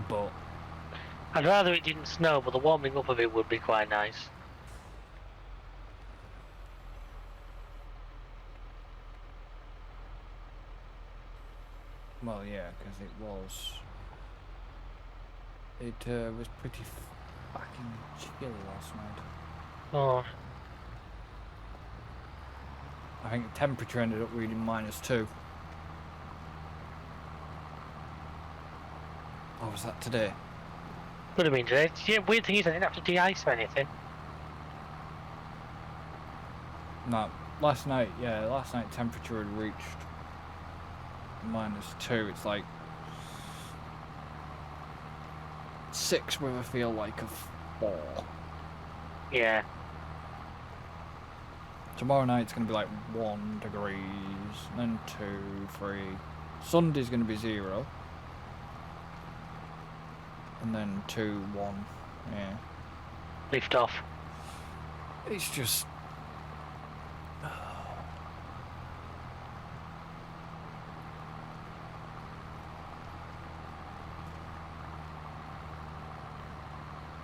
But I'd rather it didn't snow, but the warming up of it would be quite nice. well, yeah, because it was pretty fucking chilly last night. Oh, I think the temperature ended up reading -2. Or was that today? could have been today. Yeah, weird thing is I didn't have to de-ice or anything. No, last night, yeah, last night temperature had reached -2. It's like 6 with a feel like of 4. Yeah. Tomorrow night's going to be like 1 degrees, then 2, 3. Sunday's going to be 0. And then 2, 1, yeah. Lift off. It's just...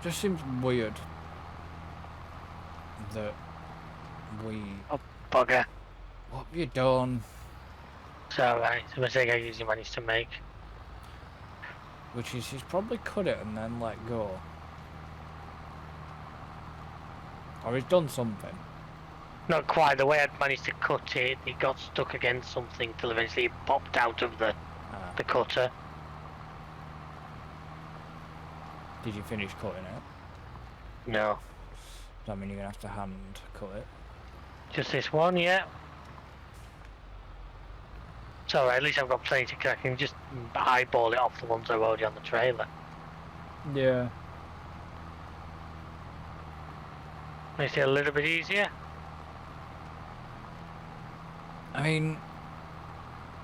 just seems weird that we... Oh, bugger. What have you done? It's alright. It's a mistake I usually manage to make. Which is, he's probably cut it and then let go. Or he's done something. Not quite. The way I'd managed to cut it, it got stuck against something till eventually it popped out of the cutter. Did you finish cutting it? No. Does that mean you're going to have to hand cut it? Just this one, yeah. It's alright, at least I've got plenty to... I can just eyeball it off the ones I've already on the trailer. Yeah. Makes it a little bit easier. I mean,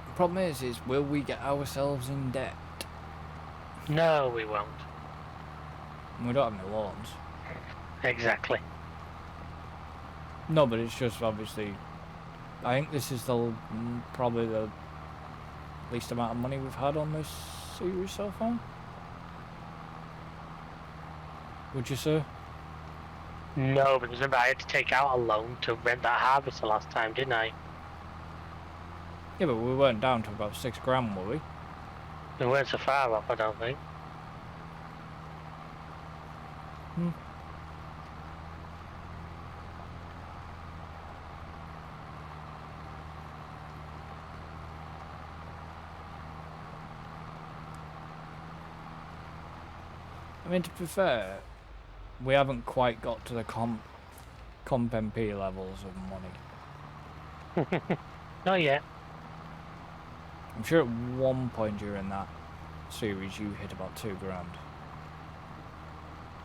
the problem is will we get ourselves in debt? No, we won't. We don't have any loans. Exactly. No, but it's just obviously... I think this is probably the least amount of money we've had on this series so far. Would you say? No, because remember I had to take out a loan to rent that harvester last time, didn't I? Yeah, but we weren't down to about 6 grand, were we? We weren't so far off, I don't think. I mean, to be fair, we haven't quite got to the comp MP levels of money. Not yet. I'm sure at one point during that series you hit about 2 grand.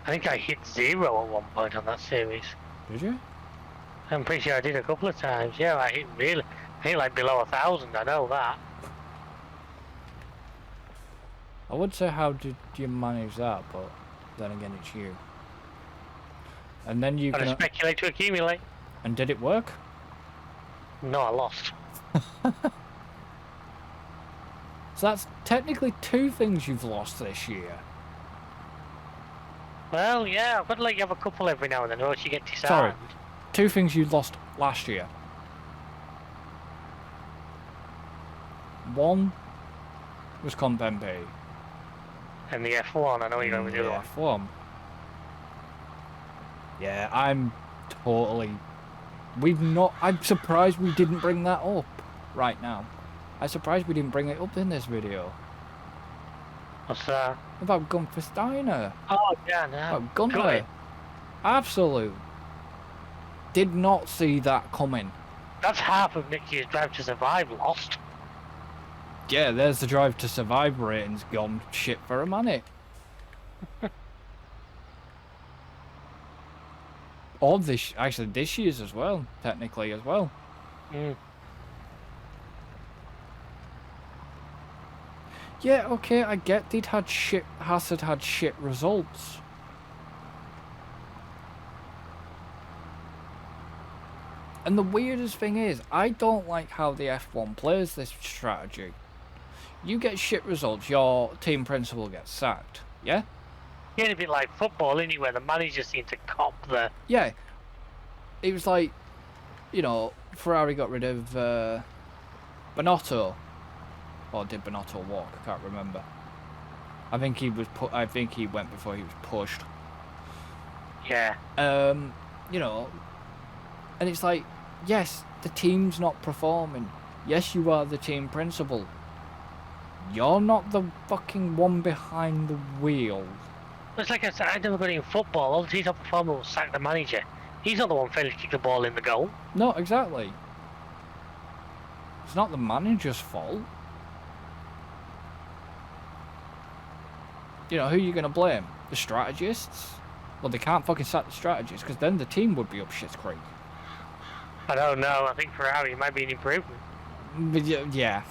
I think I hit 0 at one point on that series. Did you? I'm pretty sure I did a couple of times. Yeah, I hit like below 1,000, I know that. I would say how did you manage that, but then again it's you. And then you Gotta can... speculate to accumulate. And did it work? No, I lost. So that's technically 2 things you've lost this year. Well, yeah, I've got to let you have a couple every now and then, or else you get disarmed. Sorry. 2 things you lost last year. 1 was Comp MP. And the F1, I know you're going with the other one. F1. Yeah, I'm totally... We've not... I'm surprised we didn't bring that up right now. I'm surprised we didn't bring it up in this video. What's that? About Gunfer. Oh, yeah, no. About Gunfer. Absolute. Did not see that coming. That's half of next year's Drive to Survive lost. Yeah, there's the Drive to Survive ratings gone shit for a minute. Or actually this year's as well, technically as well. Mm. Yeah, okay, I get Hazard had shit results. And the weirdest thing is, I don't like how the F1 plays this strategy. You get shit results, your team principal gets sacked, yeah? Yeah, a bit like football anyway, the manager seemed to cop the... Yeah. It was like, you know, Ferrari got rid of Binotto. Or did Binotto walk? I can't remember. I think he went before he was pushed. Yeah. You know, and it's like, yes, the team's not performing. Yes, you are the team principal. You're not the fucking one behind the wheel. It's like I said, I never got in football. All the teams not performing will sack the manager. He's not the one failing to kick the ball in the goal. No, exactly. It's not the manager's fault. You know, who are you going to blame? The strategists? Well, they can't fucking sack the strategists, because then the team would be up shit's creek. I don't know. I think Ferrari might be an improvement. But yeah.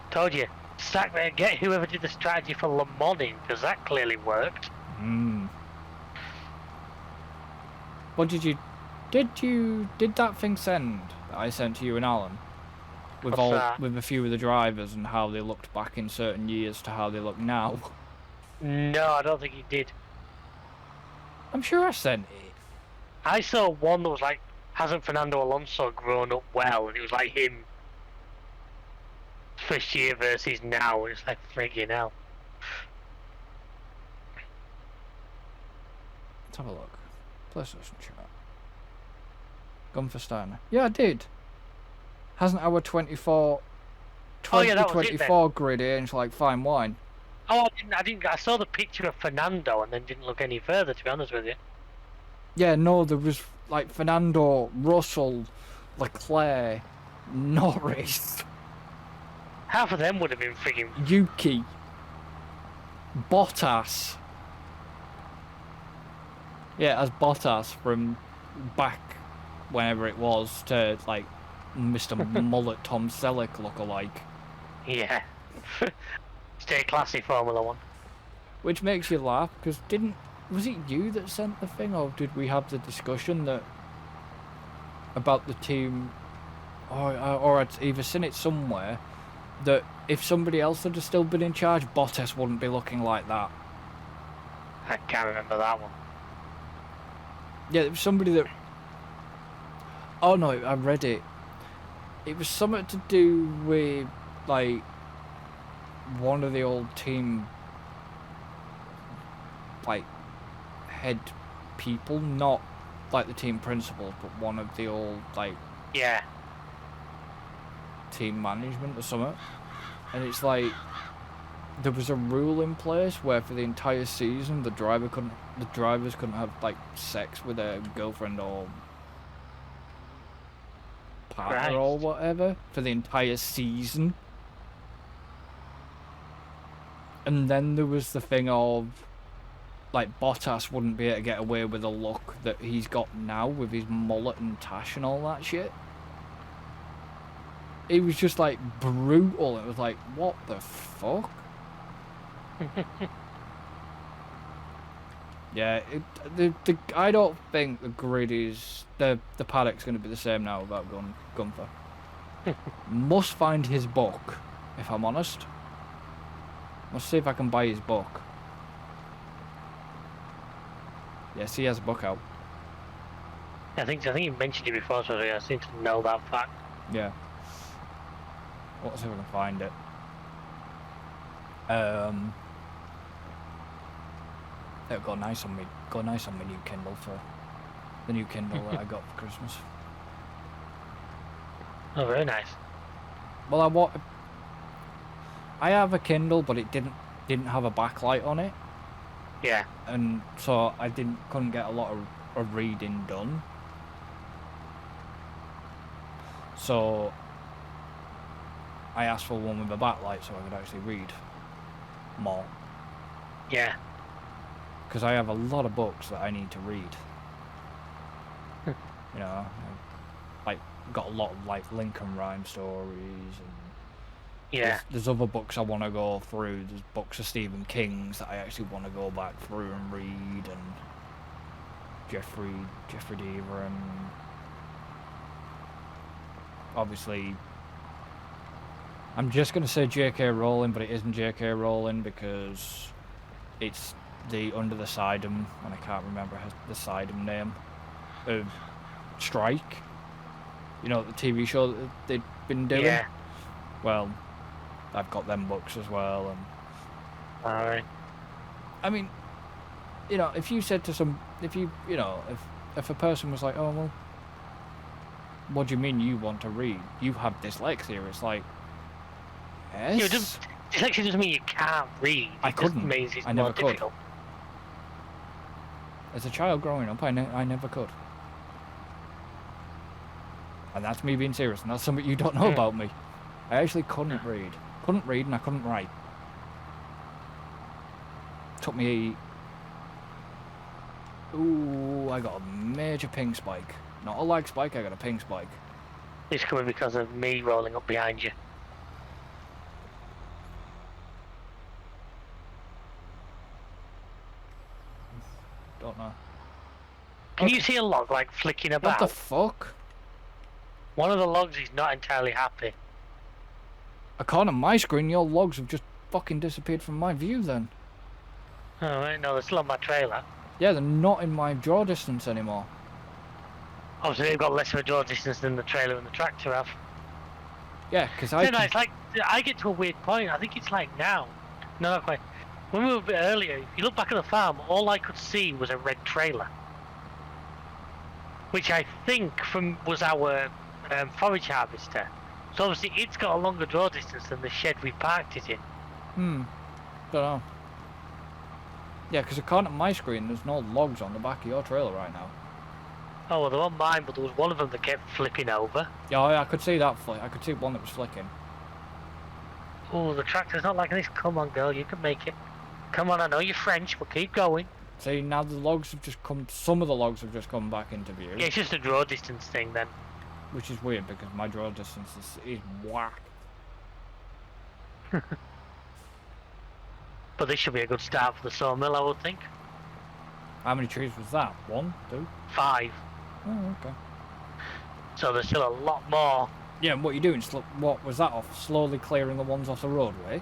Told you. Sack there, get whoever did the strategy for Le Mans in, because that clearly worked. What did that thing send that I sent to you and Alan? With with a few of the drivers and how they looked back in certain years to how they look now. No, I don't think he did. I'm sure I sent it. I saw one that was like, hasn't Fernando Alonso grown up well? And it was like him first year versus now, and it's like friggin' hell. Let's have a look. PlayStation chat. Gunfer. Yeah, I did. Hasn't our 2024 grid aged like fine wine? Oh, I didn't. I saw the picture of Fernando and then didn't look any further, to be honest with you. Yeah, no, there was like Fernando, Russell, Leclerc, Norris. Half of them would have been friggin' Yuki. Bottas. Yeah, as Bottas from back whenever it was to like Mr. Mullet Tom Selleck look-alike. Yeah. Stay classy, Formula 1. Which makes you laugh, because was it you that sent the thing, or did we have the discussion that about the team, or I'd either seen it somewhere, that if somebody else had still been in charge, Bottas wouldn't be looking like that. I can't remember that one. Yeah, it was somebody that... Oh no, I read it. It was something to do with, like, one of the old team, like, head people, not like the team principals, but one of the old, like, yeah, team management or something. And it's like, there was a rule in place where for the entire season the drivers couldn't have like sex with their girlfriend or partner or whatever for the entire season. And then there was the thing of like Bottas wouldn't be able to get away with the look that he's got now with his mullet and tash and all that shit. It was just like brutal. It was like, what the fuck? Yeah, I don't think the grid is the paddock's going to be the same now without Gunther. Must find his book, if I'm honest. Must see if I can buy his book. Yes, he has a book out. I think you mentioned it before, so I seem to know that fact. Yeah. Let's see if I can find it. It'll go nice on me. Go nice on my new Kindle for the new Kindle that I got for Christmas. Oh, very nice. Well, I have a Kindle, but it didn't have a backlight on it. Yeah. And so I couldn't get a lot of reading done. So I asked for one with a backlight so I could actually read more. Yeah. Because I have a lot of books that I need to read. You know, like got a lot of like Lincoln Rhyme stories and yeah. There's other books I want to go through. There's books of Stephen King's that I actually want to go back through and read, and Jeffrey Deaver, and obviously I'm just going to say J.K. Rowling, but it isn't J.K. Rowling because it's the Under the Sidem, and I can't remember the Sidem name. Strike. You know, the TV show that they've been doing? Yeah. Well, I've got them books as well, and... Alright. I mean, you know, if you said to if a person was like, oh, well, what do you mean you want to read? You have dyslexia. It's like, yes. Dyslexia doesn't mean you can't read. I couldn't. Means it's I never more could. difficult. As a child growing up, I never could. And that's me being serious, and that's something you don't know about me. I actually couldn't read. Couldn't read, and I couldn't write. Took me... Ooh, I got a major ping spike. Not a lag spike, I got a ping spike. It's coming because of me rolling up behind you. Don't know. Can you see a log like flicking about? What the fuck? One of the logs is not entirely happy. I can't on my screen, your logs have just fucking disappeared from my view then. Oh, right, no, they're still on my trailer. Yeah, they're not in my draw distance anymore. Obviously, they've got less of a draw distance than the trailer and the tractor have. Yeah, because It's like, I get to a weird point, I think it's like now. No, not quite. When we were a bit earlier, if you look back at the farm, all I could see was a red trailer. Which I think was our forage harvester. So obviously it's got a longer draw distance than the shed we parked it in. Don't know. Yeah, because I can't on my screen, there's no logs on the back of your trailer right now. Oh, well, they're on mine, but there was one of them that kept flipping over. Yeah, I could see that flick. I could see one that was flicking. Oh, the tractor's not liking this. Come on, girl, you can make it. Come on, I know you're French, but keep going. See, now the logs have just come... Some of the logs have just come back into view. Yeah, it's just a draw distance thing then. Which is weird, because my draw distance is whack. But this should be a good start for the sawmill, I would think. How many trees was that? 1, 2? 5. Oh, okay. So there's still a lot more. Yeah, and what you're doing, what was that off? Slowly clearing the ones off the roadway?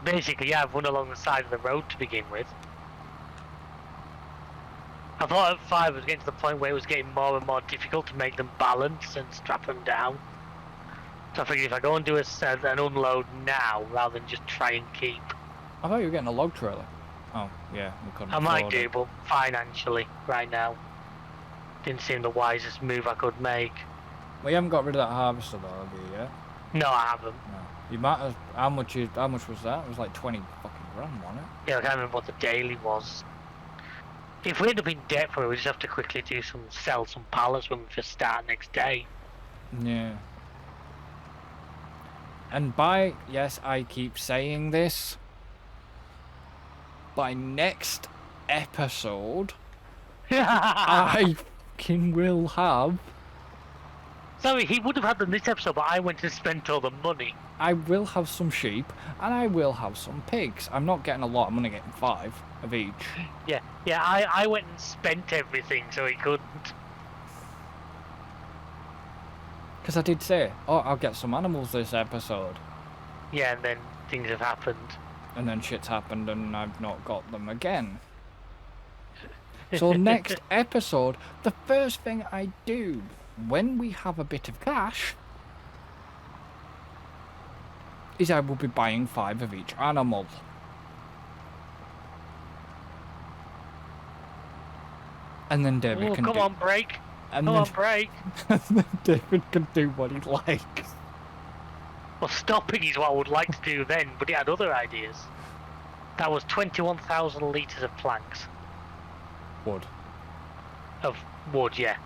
Basically, yeah, I've run along the side of the road to begin with. I thought at 5 it was getting to the point where it was getting more and more difficult to make them balance and strap them down. So I figured if I go and do an unload now, rather than just try and keep. I thought you were getting a log trailer. Oh, yeah, we couldn't I might afford do, it. but financially, right now, didn't seem the wisest move I could make. Well, you haven't got rid of that harvester though, have you yet? No, I haven't. No. You might have... How much was that? It was like 20 fucking grand, wasn't it? Yeah, I can't remember what the daily was. If we end up in debt for it, we just have to quickly sell some pallets when we just start next day. Yeah. And yes, I keep saying this, by next episode, I fucking will have... Sorry, he would have had them this episode, but I went and spent all the money. I will have some sheep, and I will have some pigs. I'm not getting a lot. I'm only getting 5 of each. Yeah, I went and spent everything so he couldn't. Because I did say, oh, I'll get some animals this episode. Yeah, and then things have happened. And then shit's happened and I've not got them again. So next episode, the first thing I do when we have a bit of cash is I will be buying 5 of each animal. And then David can come do... on, break. And come then, on, break. And then David can do what he likes. Well, stopping is what I would like to do then, but he had other ideas. That was 21,000 litres of planks. Wood. Of wood, yeah.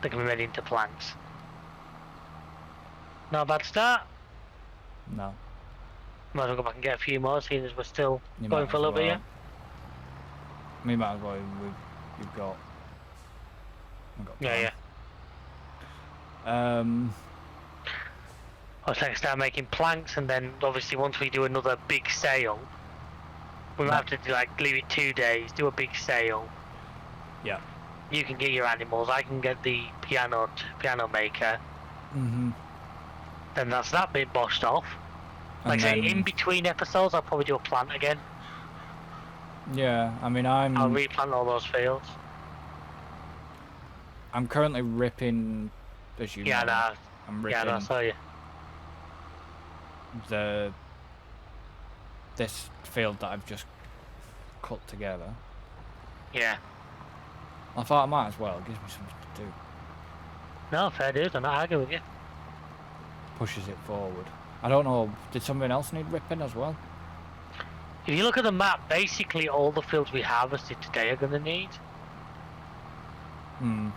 That can be made into planks. Not a bad start. No. Might as well go back and get a few more, seeing as we're still You going might for a as little bit, well. yeah? We might as well. You've got... Yeah. I was thinking start making planks, and then obviously once we do another big sale, we might have to do leave it 2 days, do a big sale. Yeah. You can get your animals, I can get the piano maker. Mhm. Then that's that bit bossed off. And Say then- in between episodes, I'll probably do a plant again. Yeah, I mean, I'll replant all those fields. I'm currently ripping, as you Yeah, know, nah. I'm Yeah, ripping no, I saw you. this field that I've just cut together. Yeah. I thought I might as well. It gives me something to do. No, fair dude, I'm not arguing with you. Pushes it forward. I don't know, did something else need ripping as well? If you look at the map, basically all the fields we harvested today are going to need. Hmm.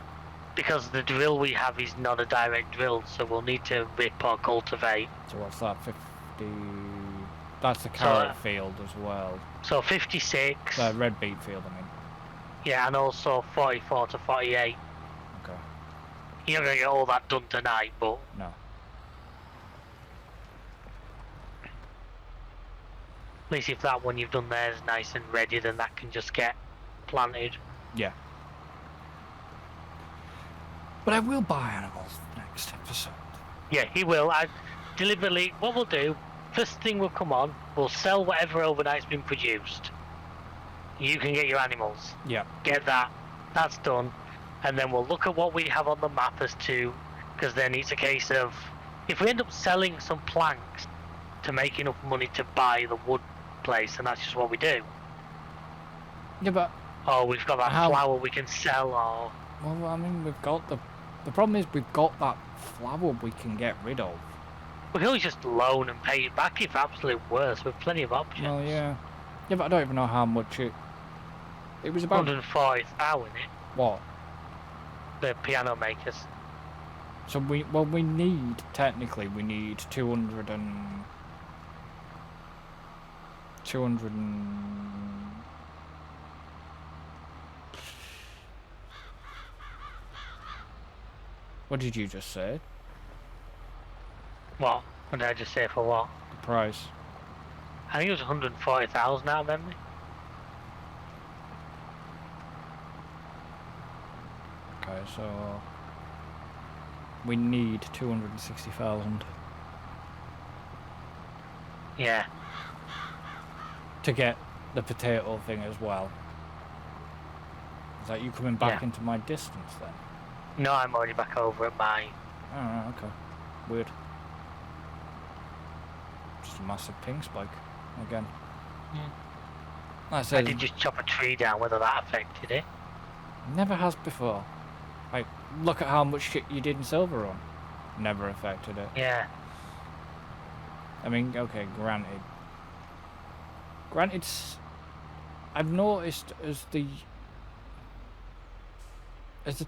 Because the drill we have is not a direct drill, so we'll need to rip or cultivate. So what's that, 50... That's the carrot field as well. So 56. The red beet field, I mean. Yeah, and also 44 to 48. Okay. You're not going to get all that done tonight, but... No. At least if that one you've done there is nice and ready, then that can just get planted. Yeah. But I will buy animals next episode. Yeah, he will. I deliberately, what we'll do, first thing will come on, we'll sell whatever overnight's been produced. You can get your animals. Yeah. Get that. That's done. And then we'll look at what we have on the map as to, because then it's a case of, if we end up selling some planks to make enough money to buy the wood place, and that's just what we do. Yeah, but... Or we've got that How- flour we can sell, or... Well, I mean, we've got the... The problem is we've got that flour we can get rid of. We can always just loan and pay it back if absolute worse. We've plenty of options. Well, yeah. Yeah, but I don't even know how much it... It was about... 140 thou in it, What? the piano makers. So we need, technically, we need 200 and... 200 and... What did you just say? What? What did I just say for what? The price. I think it was 140,000 out of memory. Okay, so... We need 260,000 Yeah. to get the potato thing as well. Is that you coming back Yeah. into my distance then? No, I'm already back over at my... Oh, right, okay. Weird. Just a massive ping spike again. Like I I said, did just chop a tree down, whether that affected it. never has before. Like, look at how much shit you did in Silver Run. Never affected it. Yeah. I mean, okay, granted. I've noticed as the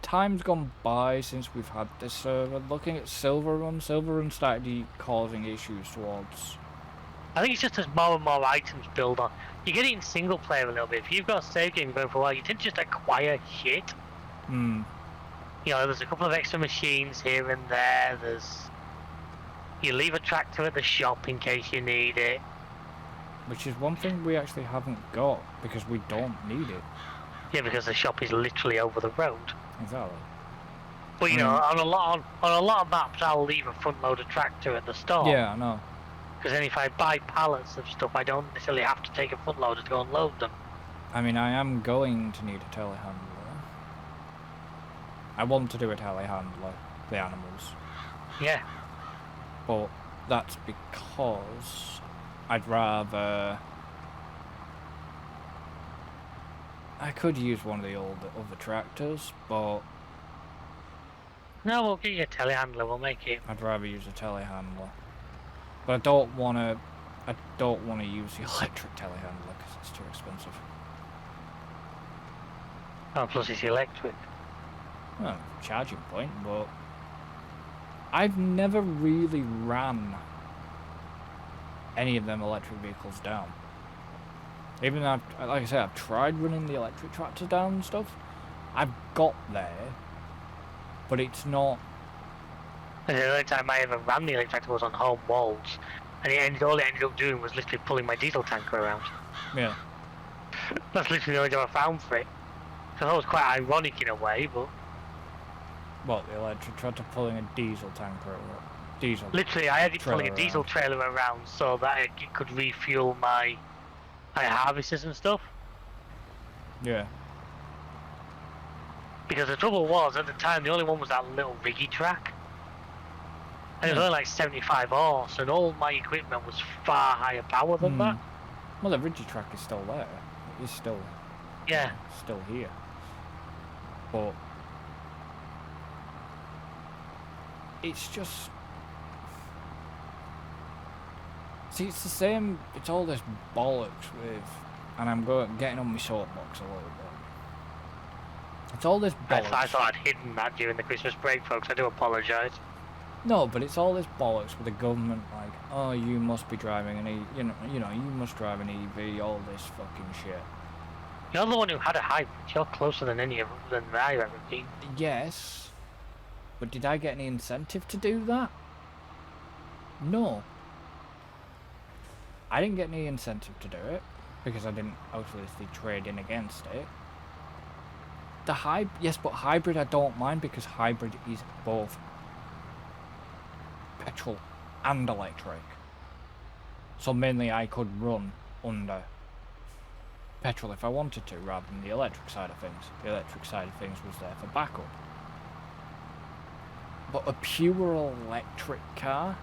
time's gone by since we've had this server, looking at Silver Run started causing issues towards... I think it's just as more and more items build on. You get it in single player a little bit. If you've got a save game going for a while, you tend to just acquire shit. Hmm. You know, there's a couple of extra machines here and there. There's You leave a tractor at the shop in case you need it. Which is one thing we actually haven't got, because we don't need it. Yeah, because the shop is literally over the road. Exactly. But you know, on a lot of maps, I'll leave a front loader tractor at the store. Yeah, I know. Because then if I buy pallets of stuff, I don't necessarily have to take a front loader to go and load them. I mean, I am going to need a telehandler. I want to do a telehandler, the animals. Yeah. But that's because I'd rather... I could use one of the other tractors, but... No, we'll get you a telehandler, we'll make it. I'd rather use a telehandler. But I don't want to use the electric telehandler because it's too expensive. Oh, plus it's electric. Well, charging point, but... I've never really ran any of them electric vehicles down. Even though, like I said, I've tried running the electric tractors down and stuff. I've got there, but it's not... The only time I ever ran the electric tractor was on home walls, and all it ended up doing was literally pulling my diesel tanker around. Yeah. That's literally the only job I found for it. So that was quite ironic in a way, but... What, the electric tractor pulling a diesel tanker or diesel? Literally, I had it pulling a diesel trailer around so that it could refuel my harvesters and stuff. Yeah. Because the trouble was, at the time, the only one was that little riggy track. And it was only like 75 horse, and all my equipment was far higher power than that. Well, the riggy track is still there. It is still... Yeah. Still here. But... It's just... See, it's the same... It's all this bollocks with... And I'm getting on my soapbox a little bit. It's all this bollocks. I thought I'd hidden that during the Christmas break, folks. I do apologise. No, but it's all this bollocks with the government, like, oh, you must be driving an you must drive an EV, all this fucking shit. You're the one who had a hybrid. You're closer than any of them than I've ever been. Yes, but did I get any incentive to do that? No. I didn't get any incentive to do it because I didn't obviously trade in against it. Yes, but hybrid I don't mind because hybrid is both petrol and electric. So mainly I could run under petrol if I wanted to rather than the electric side of things. The electric side of things was there for backup. But a pure electric car?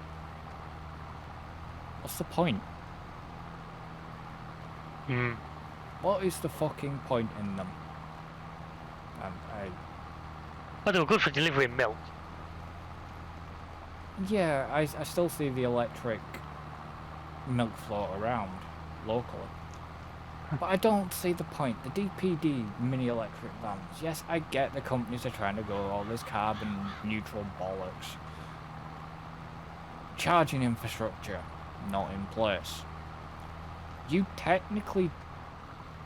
What's the point? What is the fucking point in them? Well, they were good for delivering milk. Yeah, I still see the electric milk float around locally. But I don't see the point. The DPD mini electric vans, yes, I get the companies are trying to go all this carbon neutral bollocks. Charging infrastructure, not in place. You technically,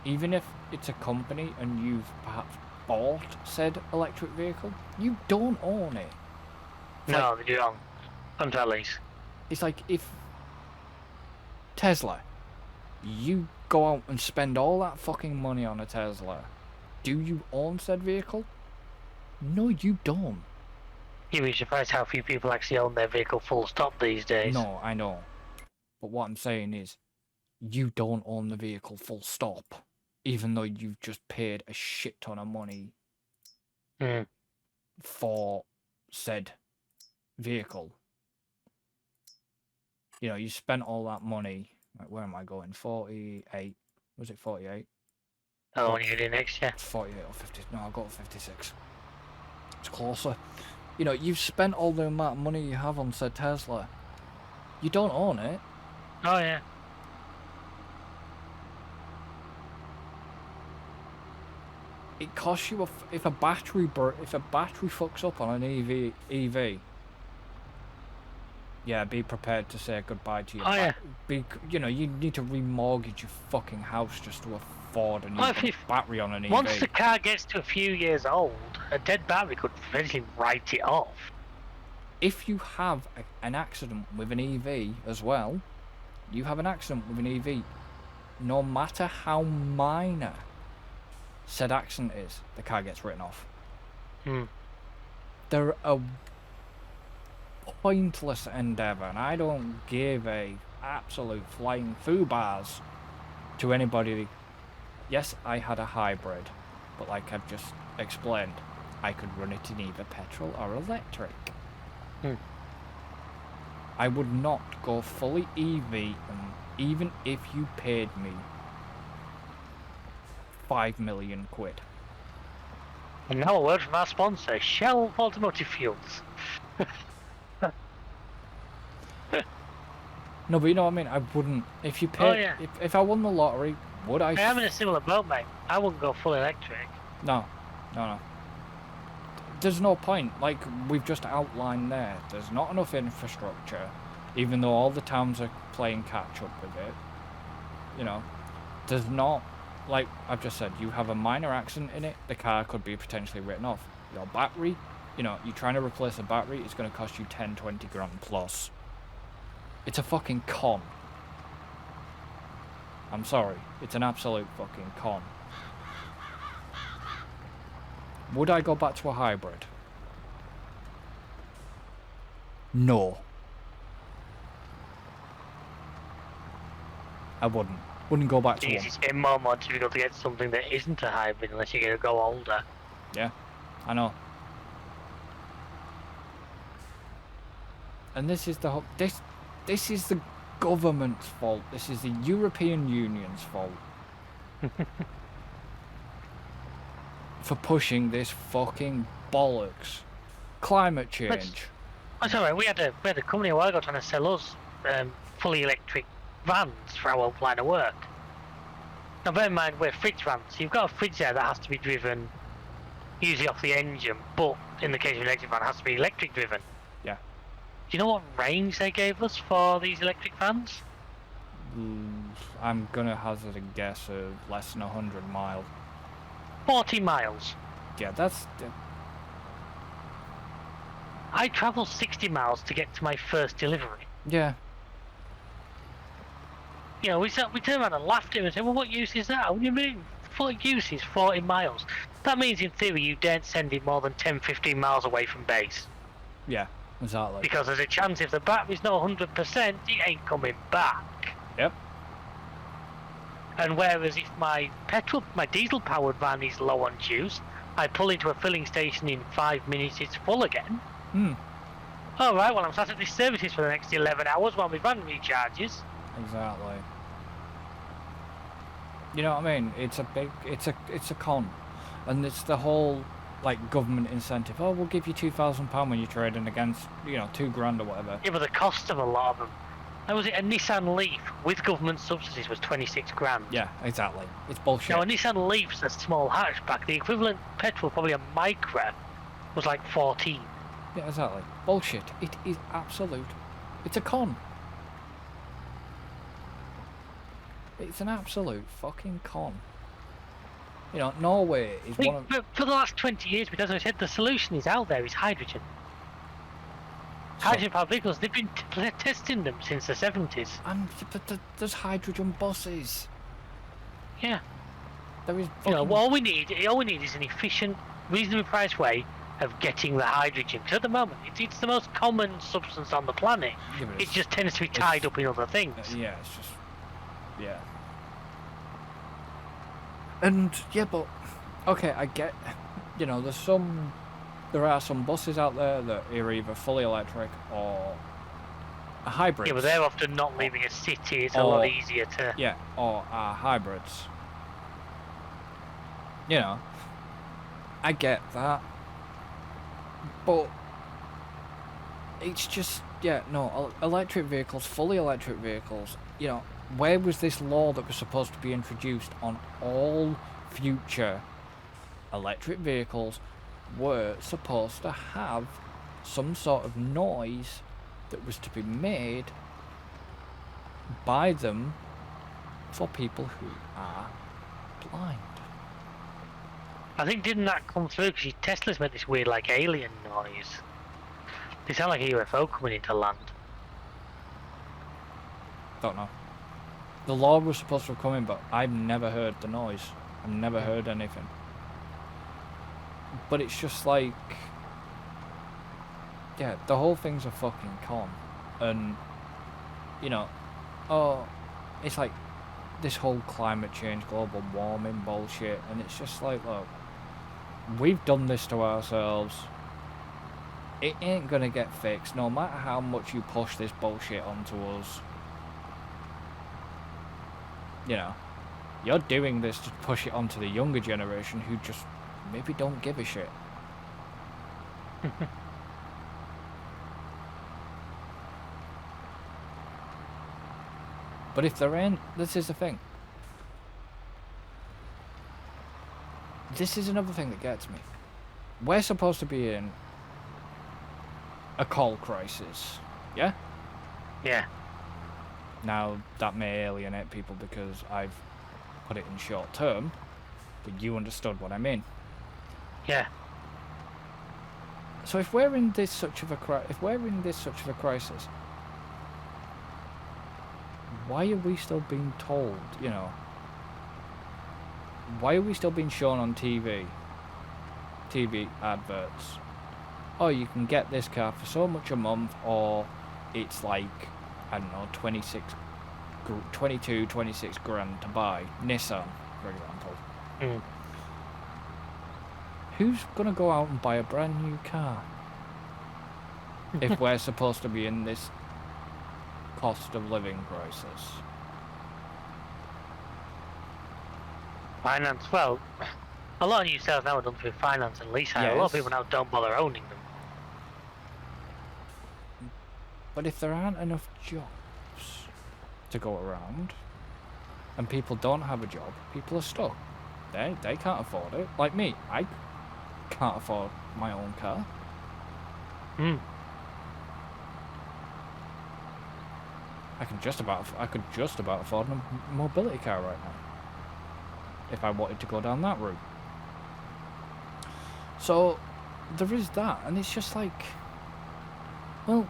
even if it's a company and you've perhaps bought said electric vehicle, you don't own it. No, they don't. At least. It's like if Tesla, you go out and spend all that fucking money on a Tesla, do you own said vehicle? No, you don't. You'd be surprised how few people actually own their vehicle full stop these days. No, I know. But what I'm saying is, you don't own the vehicle full stop, even though you've just paid a shit ton of money for said vehicle. You know, you spent all that money. Like, where am I going? 48. Was it 48? Oh, what are you doing next year? 48 or 50. No, I'll go to 56. It's closer. You know, you've spent all the amount of money you have on said Tesla. You don't own it. Oh, yeah. It costs you if a battery fucks up on an EV. Yeah, be prepared to say goodbye to your you know, you need to remortgage your fucking house just to afford a new battery on an EV. Once the car gets to a few years old, a dead battery could eventually write it off. if you have an accident with an EV as well, you have an accident with an EV, no matter how minor said accident is, the car gets written off. They're a pointless endeavour, and I don't give a absolute flying foo bars to anybody. Yes, I had a hybrid, but like I've just explained, I could run it in either petrol or electric. I would not go fully EV, and even if you paid me 5 million quid. And now a word from our sponsor, Shell Automotive Fuels. No, but you know what I mean? I wouldn't. If you paid, if I won the lottery, would I? I'm in a similar boat, mate. I wouldn't go full electric. No. There's no point. Like we've just outlined there, there's not enough infrastructure, even though all the towns are playing catch up with it. You know, there's not. Like I've just said, you have a minor accident in it, the car could be potentially written off. Your battery, you know, you're trying to replace a battery, it's going to cost you 10, 20 grand plus. It's a fucking con. I'm sorry, it's an absolute fucking con. Would I go back to a hybrid? No. I wouldn't. Wouldn't go back to one. It's getting more and more difficult to get something that isn't a hybrid unless you're going to go older. Yeah, I know. And this is the whole... This is the government's fault. This is the European Union's fault. For pushing this fucking bollocks. Climate change. That's alright, we had a company a while ago trying to sell us fully electric vans for our line of work. Now bear in mind we're fridge vans, so you've got a fridge there that has to be driven usually off the engine, but in the case of an electric van it has to be electric driven. Yeah. Do you know what range they gave us for these electric vans? I'm gonna hazard a guess of less than 100 miles. 40 miles. Yeah, that's... I travelled 60 miles to get to my first delivery. Yeah. You know, we turned around and laughed at him and said, well, what use is that? What do you mean? What use is 40 miles? That means, in theory, you daren't send it more than 10, 15 miles away from base. Yeah, exactly. Because there's a chance if the battery's not 100%, it ain't coming back. Yep. And whereas if my diesel-powered van is low on juice, I pull into a filling station in 5 minutes, it's full again. Alright, well I'm sat at this services for the next 11 hours while my van recharges. Exactly. You know what I mean? It's a con. And it's the whole, like, government incentive. Oh, we'll give you £2,000 when you're trading against, you know, £2,000 or whatever. Yeah, but the cost of a lot of them. How was it? A Nissan Leaf with government subsidies was 26 grand. Yeah, exactly. It's bullshit. Now a Nissan Leaf's a small hatchback. The equivalent petrol, probably a Micra, was like 14. Yeah, exactly. Bullshit. It is absolute. It's a con. It's an absolute fucking con. You know, Norway is one of... But for the last 20 years, because as I said, the solution is out there, is hydrogen. Hydrogen-powered vehicles, they've been testing them since the 70s. And but there's hydrogen buses. Yeah. There is. You know, all we need is an efficient, reasonably priced way of getting the hydrogen. Because at the moment, it's the most common substance on the planet. Yeah, it just tends to be tied up in other things. Yeah, it's just... Yeah. And, yeah, but... Okay, I get... You know, there are some buses out there that are either fully electric or a hybrid. Yeah, but they're often not leaving a city. It's a lot easier to... Yeah, or are hybrids. You know, I get that. But it's just, yeah, no, electric vehicles, fully electric vehicles, you know, where was this law that was supposed to be introduced on all future electric vehicles were supposed to have some sort of noise that was to be made by them for people who are blind. I think didn't that come through because Tesla's made this weird like alien noise. They sound like a UFO coming into land. Don't know. The Lord was supposed to have come in, but I've never heard the noise. I've never heard anything. But it's just like... Yeah, the whole thing's a fucking con. And, you know, it's like this whole climate change, global warming bullshit, and it's just like, look, we've done this to ourselves. It ain't gonna get fixed, no matter how much you push this bullshit onto us. You know, you're doing this to push it onto the younger generation who just maybe don't give a shit. But if there ain't, this is the thing. This is another thing that gets me. We're supposed to be in a coal crisis, yeah? Yeah. Now, that may alienate people because I've put it in short term, but you understood what I mean. Yeah. So if we're in this such of a crisis, why are we still being told, you know? Why are we still being shown on TV adverts? Oh, you can get this car for so much a month, or it's like, I don't know, 26 grand to buy. Nissan, for example. Mm. Who's gonna go out and buy a brand new car? If we're supposed to be in this cost of living crisis. Finance, well, a lot of new sales now are done through finance and lease hire. Yes. A lot of people now don't bother owning them. But if there aren't enough jobs to go around, and people don't have a job, people are stuck. They can't afford it. Like me, I can't afford my own car. Hmm. I could just about afford a mobility car right now, if I wanted to go down that route. So there is that, and it's just like, well,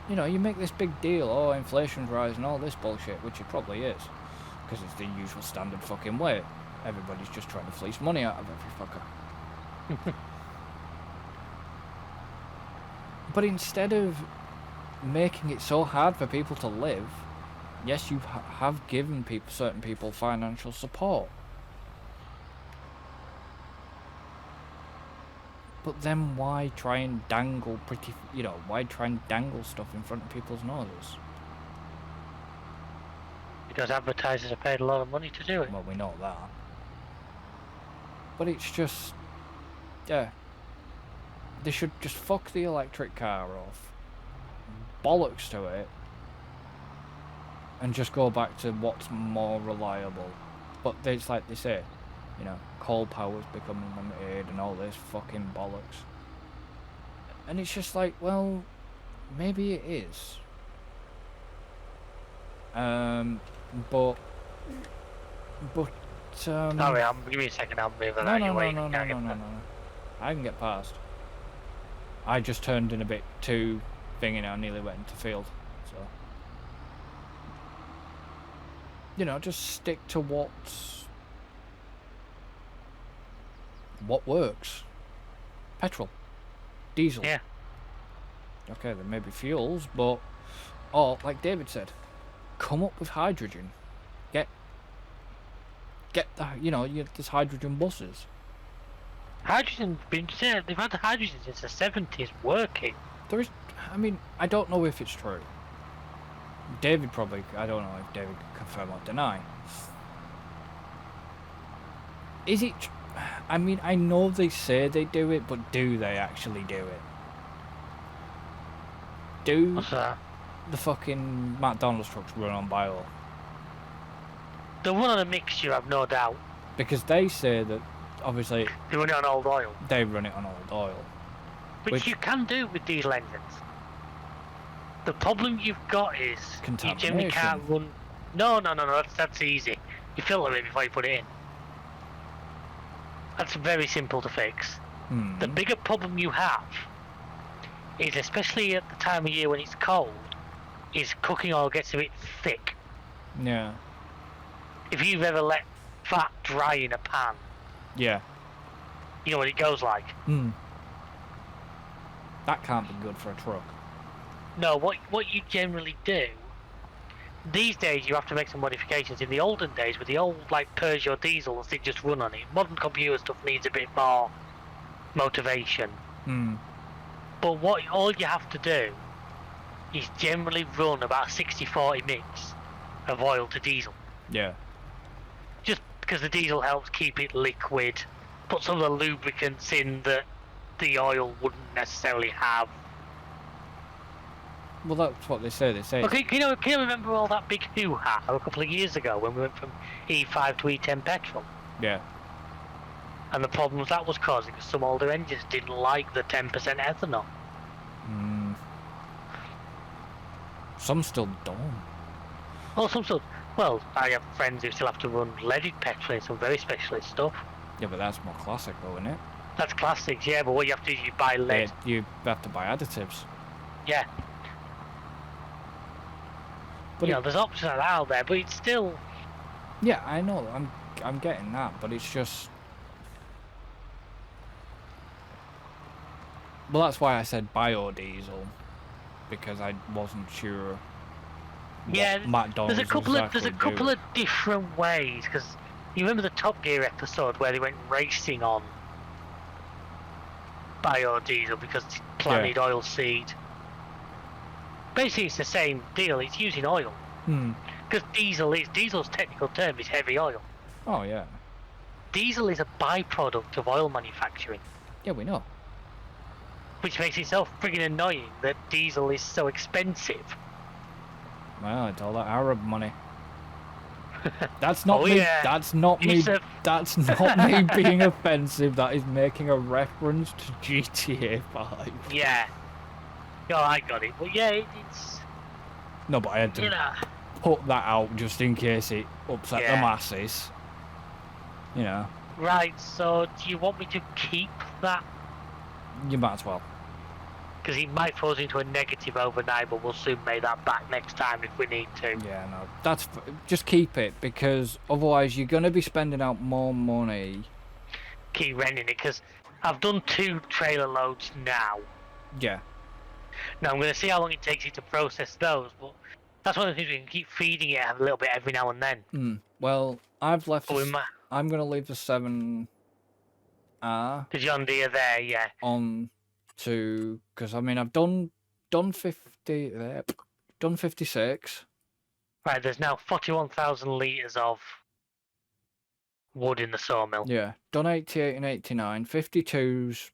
you know, you make this big deal, oh, inflation's rising, all this bullshit, which it probably is, because it's the usual standard fucking way. Everybody's just trying to fleece money out of every fucker. But instead of making it so hard for people to live, yes, you have given certain people financial support. But then why try and dangle why try and dangle stuff in front of people's noses? Because advertisers are paid a lot of money to do it. Well, we know that. But it's just, yeah. They should just fuck the electric car off, bollocks to it, and just go back to what's more reliable. But it's like they say, you know, coal power's becoming limited and all this fucking bollocks. And it's just like, well, maybe it is. But Sorry, give me a second, I'm moving out your way. No. I can get past. I just turned in a bit too thingy now, nearly went into field. So, you know, just stick to what works. Petrol, diesel. Yeah. Okay, there may be fuels, but, or like David said, come up with hydrogen. Get the, you know, there's hydrogen buses. Hydrogen's been said, they've had the hydrogen since the 70s working. There is, I mean, I don't know if it's true. David probably, I don't know if David can confirm or deny. Is it, I mean, I know they say they do it, but do they actually do it? Do What's that? the fucking McDonald's trucks run on bio? The one on a mixture, I've no doubt. Because they say that, obviously, They run it on old oil. they run it on old oil. Which you can do with diesel engines. The problem you've got is you generally can't run. No. That's easy. You filter it before you put it in. That's very simple to fix. The bigger problem you have is, especially at the time of year when it's cold, is cooking oil gets a bit thick. Yeah. If you've ever let fat dry in a pan, Yeah. you know what it goes like. That can't be good for a truck. No, what you generally do. These days you have to make some modifications. In the olden days, with the old like Peugeot diesels, they just run on it. Modern computer stuff needs a bit more motivation. But all you have to do is generally run about 60-40 mix of oil to diesel. Yeah. Just because the diesel helps keep it liquid, put some of the lubricants in that the oil wouldn't necessarily have. Well, that's what they say. They say. Okay, can you remember all that big hoo-ha a couple of years ago when we went from E5 to E10 petrol? Yeah. And the problems that was causing because some older engines didn't like the 10% ethanol. Some still don't. Oh, some sort. Well, I have friends who still have to run leaded petrol in some very specialist stuff. Yeah, but that's more classic, though, isn't it? That's classics, yeah. But what you have to do is you buy lead. You have to buy additives. Yeah. But you know, there's options like that out there, but it's still. Yeah, I know. I'm getting that, but it's just. Well, that's why I said biodiesel, because I wasn't sure. Yeah, McDonald's there's a couple of different ways, because you remember the Top Gear episode where they went racing on biodiesel because it's planted oilseed. Basically, it's the same deal. It's using oil. Because diesel's technical term is heavy oil. Oh yeah. Diesel is a byproduct of oil manufacturing. Yeah, we know. Which makes it so friggin' annoying that diesel is so expensive. Well, it's all that Arab money. That's not Oh, me. yeah. That's not me. It's a- That's not me being offensive. That is making a reference to GTA 5. Yeah. Oh, I got it. But yeah, it's. No, but I had You to know. put that out just in case it upset the Yeah. masses. You know, Right, so do you want me to keep that? you might as well. Because it might throw us into a negative overnight, but we'll soon make that back next time if we need to. Yeah, no, just keep it, because otherwise you're gonna be spending out more money. Keep renting it, because I've done 2 trailer loads now. Yeah. Now I'm going to see how long it takes it to process those, but that's one of the things we can keep feeding it a little bit every now and then. Well, I've left. But we might. I'm gonna leave the 7R The John Deere there, yeah. on to, because I mean I've done 50 there, done 56. Right, there's now 41,000 litres of wood in the sawmill. Yeah, done 88 and 89. 52's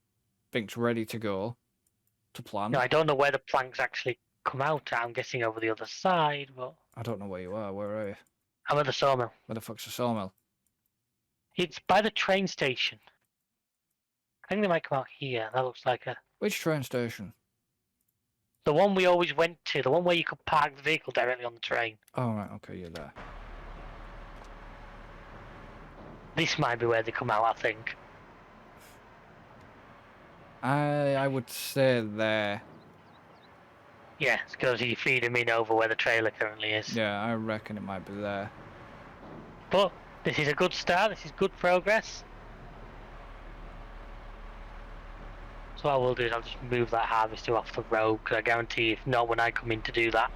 think's ready to go to plant. Now, I don't know where the planks actually come out at. I'm guessing over the other side, but I don't know where you are. Where are you? I'm at the sawmill. Where the fuck's the sawmill? It's by the train station. I think they might come out here. That looks like Which train station? the one we always went to, the one where you could park the vehicle directly on the train. Oh right, okay, you're there. This might be where they come out, I think. I would say there. Yeah, it's because you feed them in over where the trailer currently is. Yeah, I reckon it might be there. But this is a good start. This is good progress. So what I will do is I'll just move that harvester off the road, because I guarantee if not, when I come in to do that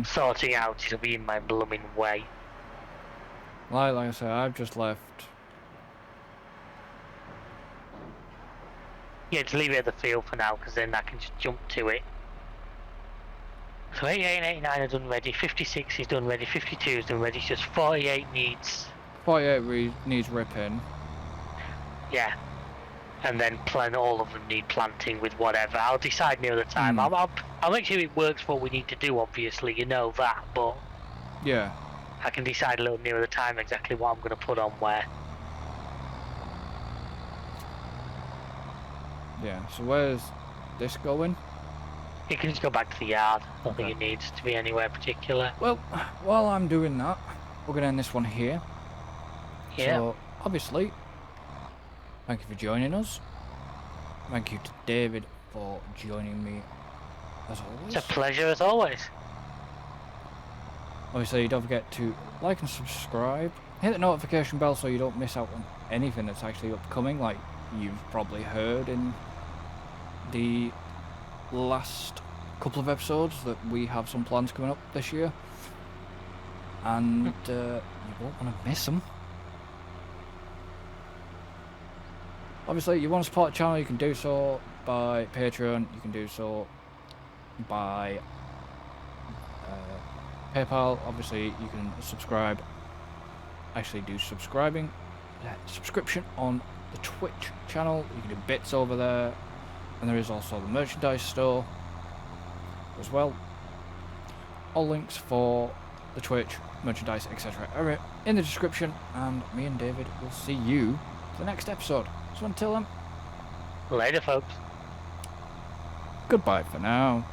sorting out, it'll be in my blooming way. Like I said, I've just left. Yeah, just leave it at the field for now, because then I can just jump to it. So 88 and 89 are done ready, 56 is done ready, 52 is done ready, it's just 48 needs... 48 needs ripping. Yeah. And then all of them need planting with whatever. I'll decide near the time. I'll make sure it works for what we need to do, obviously, you know that, but... Yeah. I can decide a little nearer the time exactly what I'm going to put on where. Yeah, so where's this going? You can just go back to the yard. I don't think it needs to be anywhere particular. Well, while I'm doing that, we're going to end this one here. Yeah. So, obviously, thank you for joining us. Thank you to David for joining me as always. It's a pleasure as always. Obviously, don't forget to like and subscribe. Hit the notification bell so you don't miss out on anything that's actually upcoming, like you've probably heard in the last couple of episodes that we have some plans coming up this year. And you won't want to miss them. Obviously, you want to support the channel, you can do so by Patreon, you can do so by PayPal. Obviously, you can subscribe, actually do subscription on the Twitch channel. You can do bits over there, and there is also the merchandise store as well. All links for the Twitch, merchandise, etc. are in the description, and me and David will see you for the next episode. So until then, Later, folks. goodbye for now.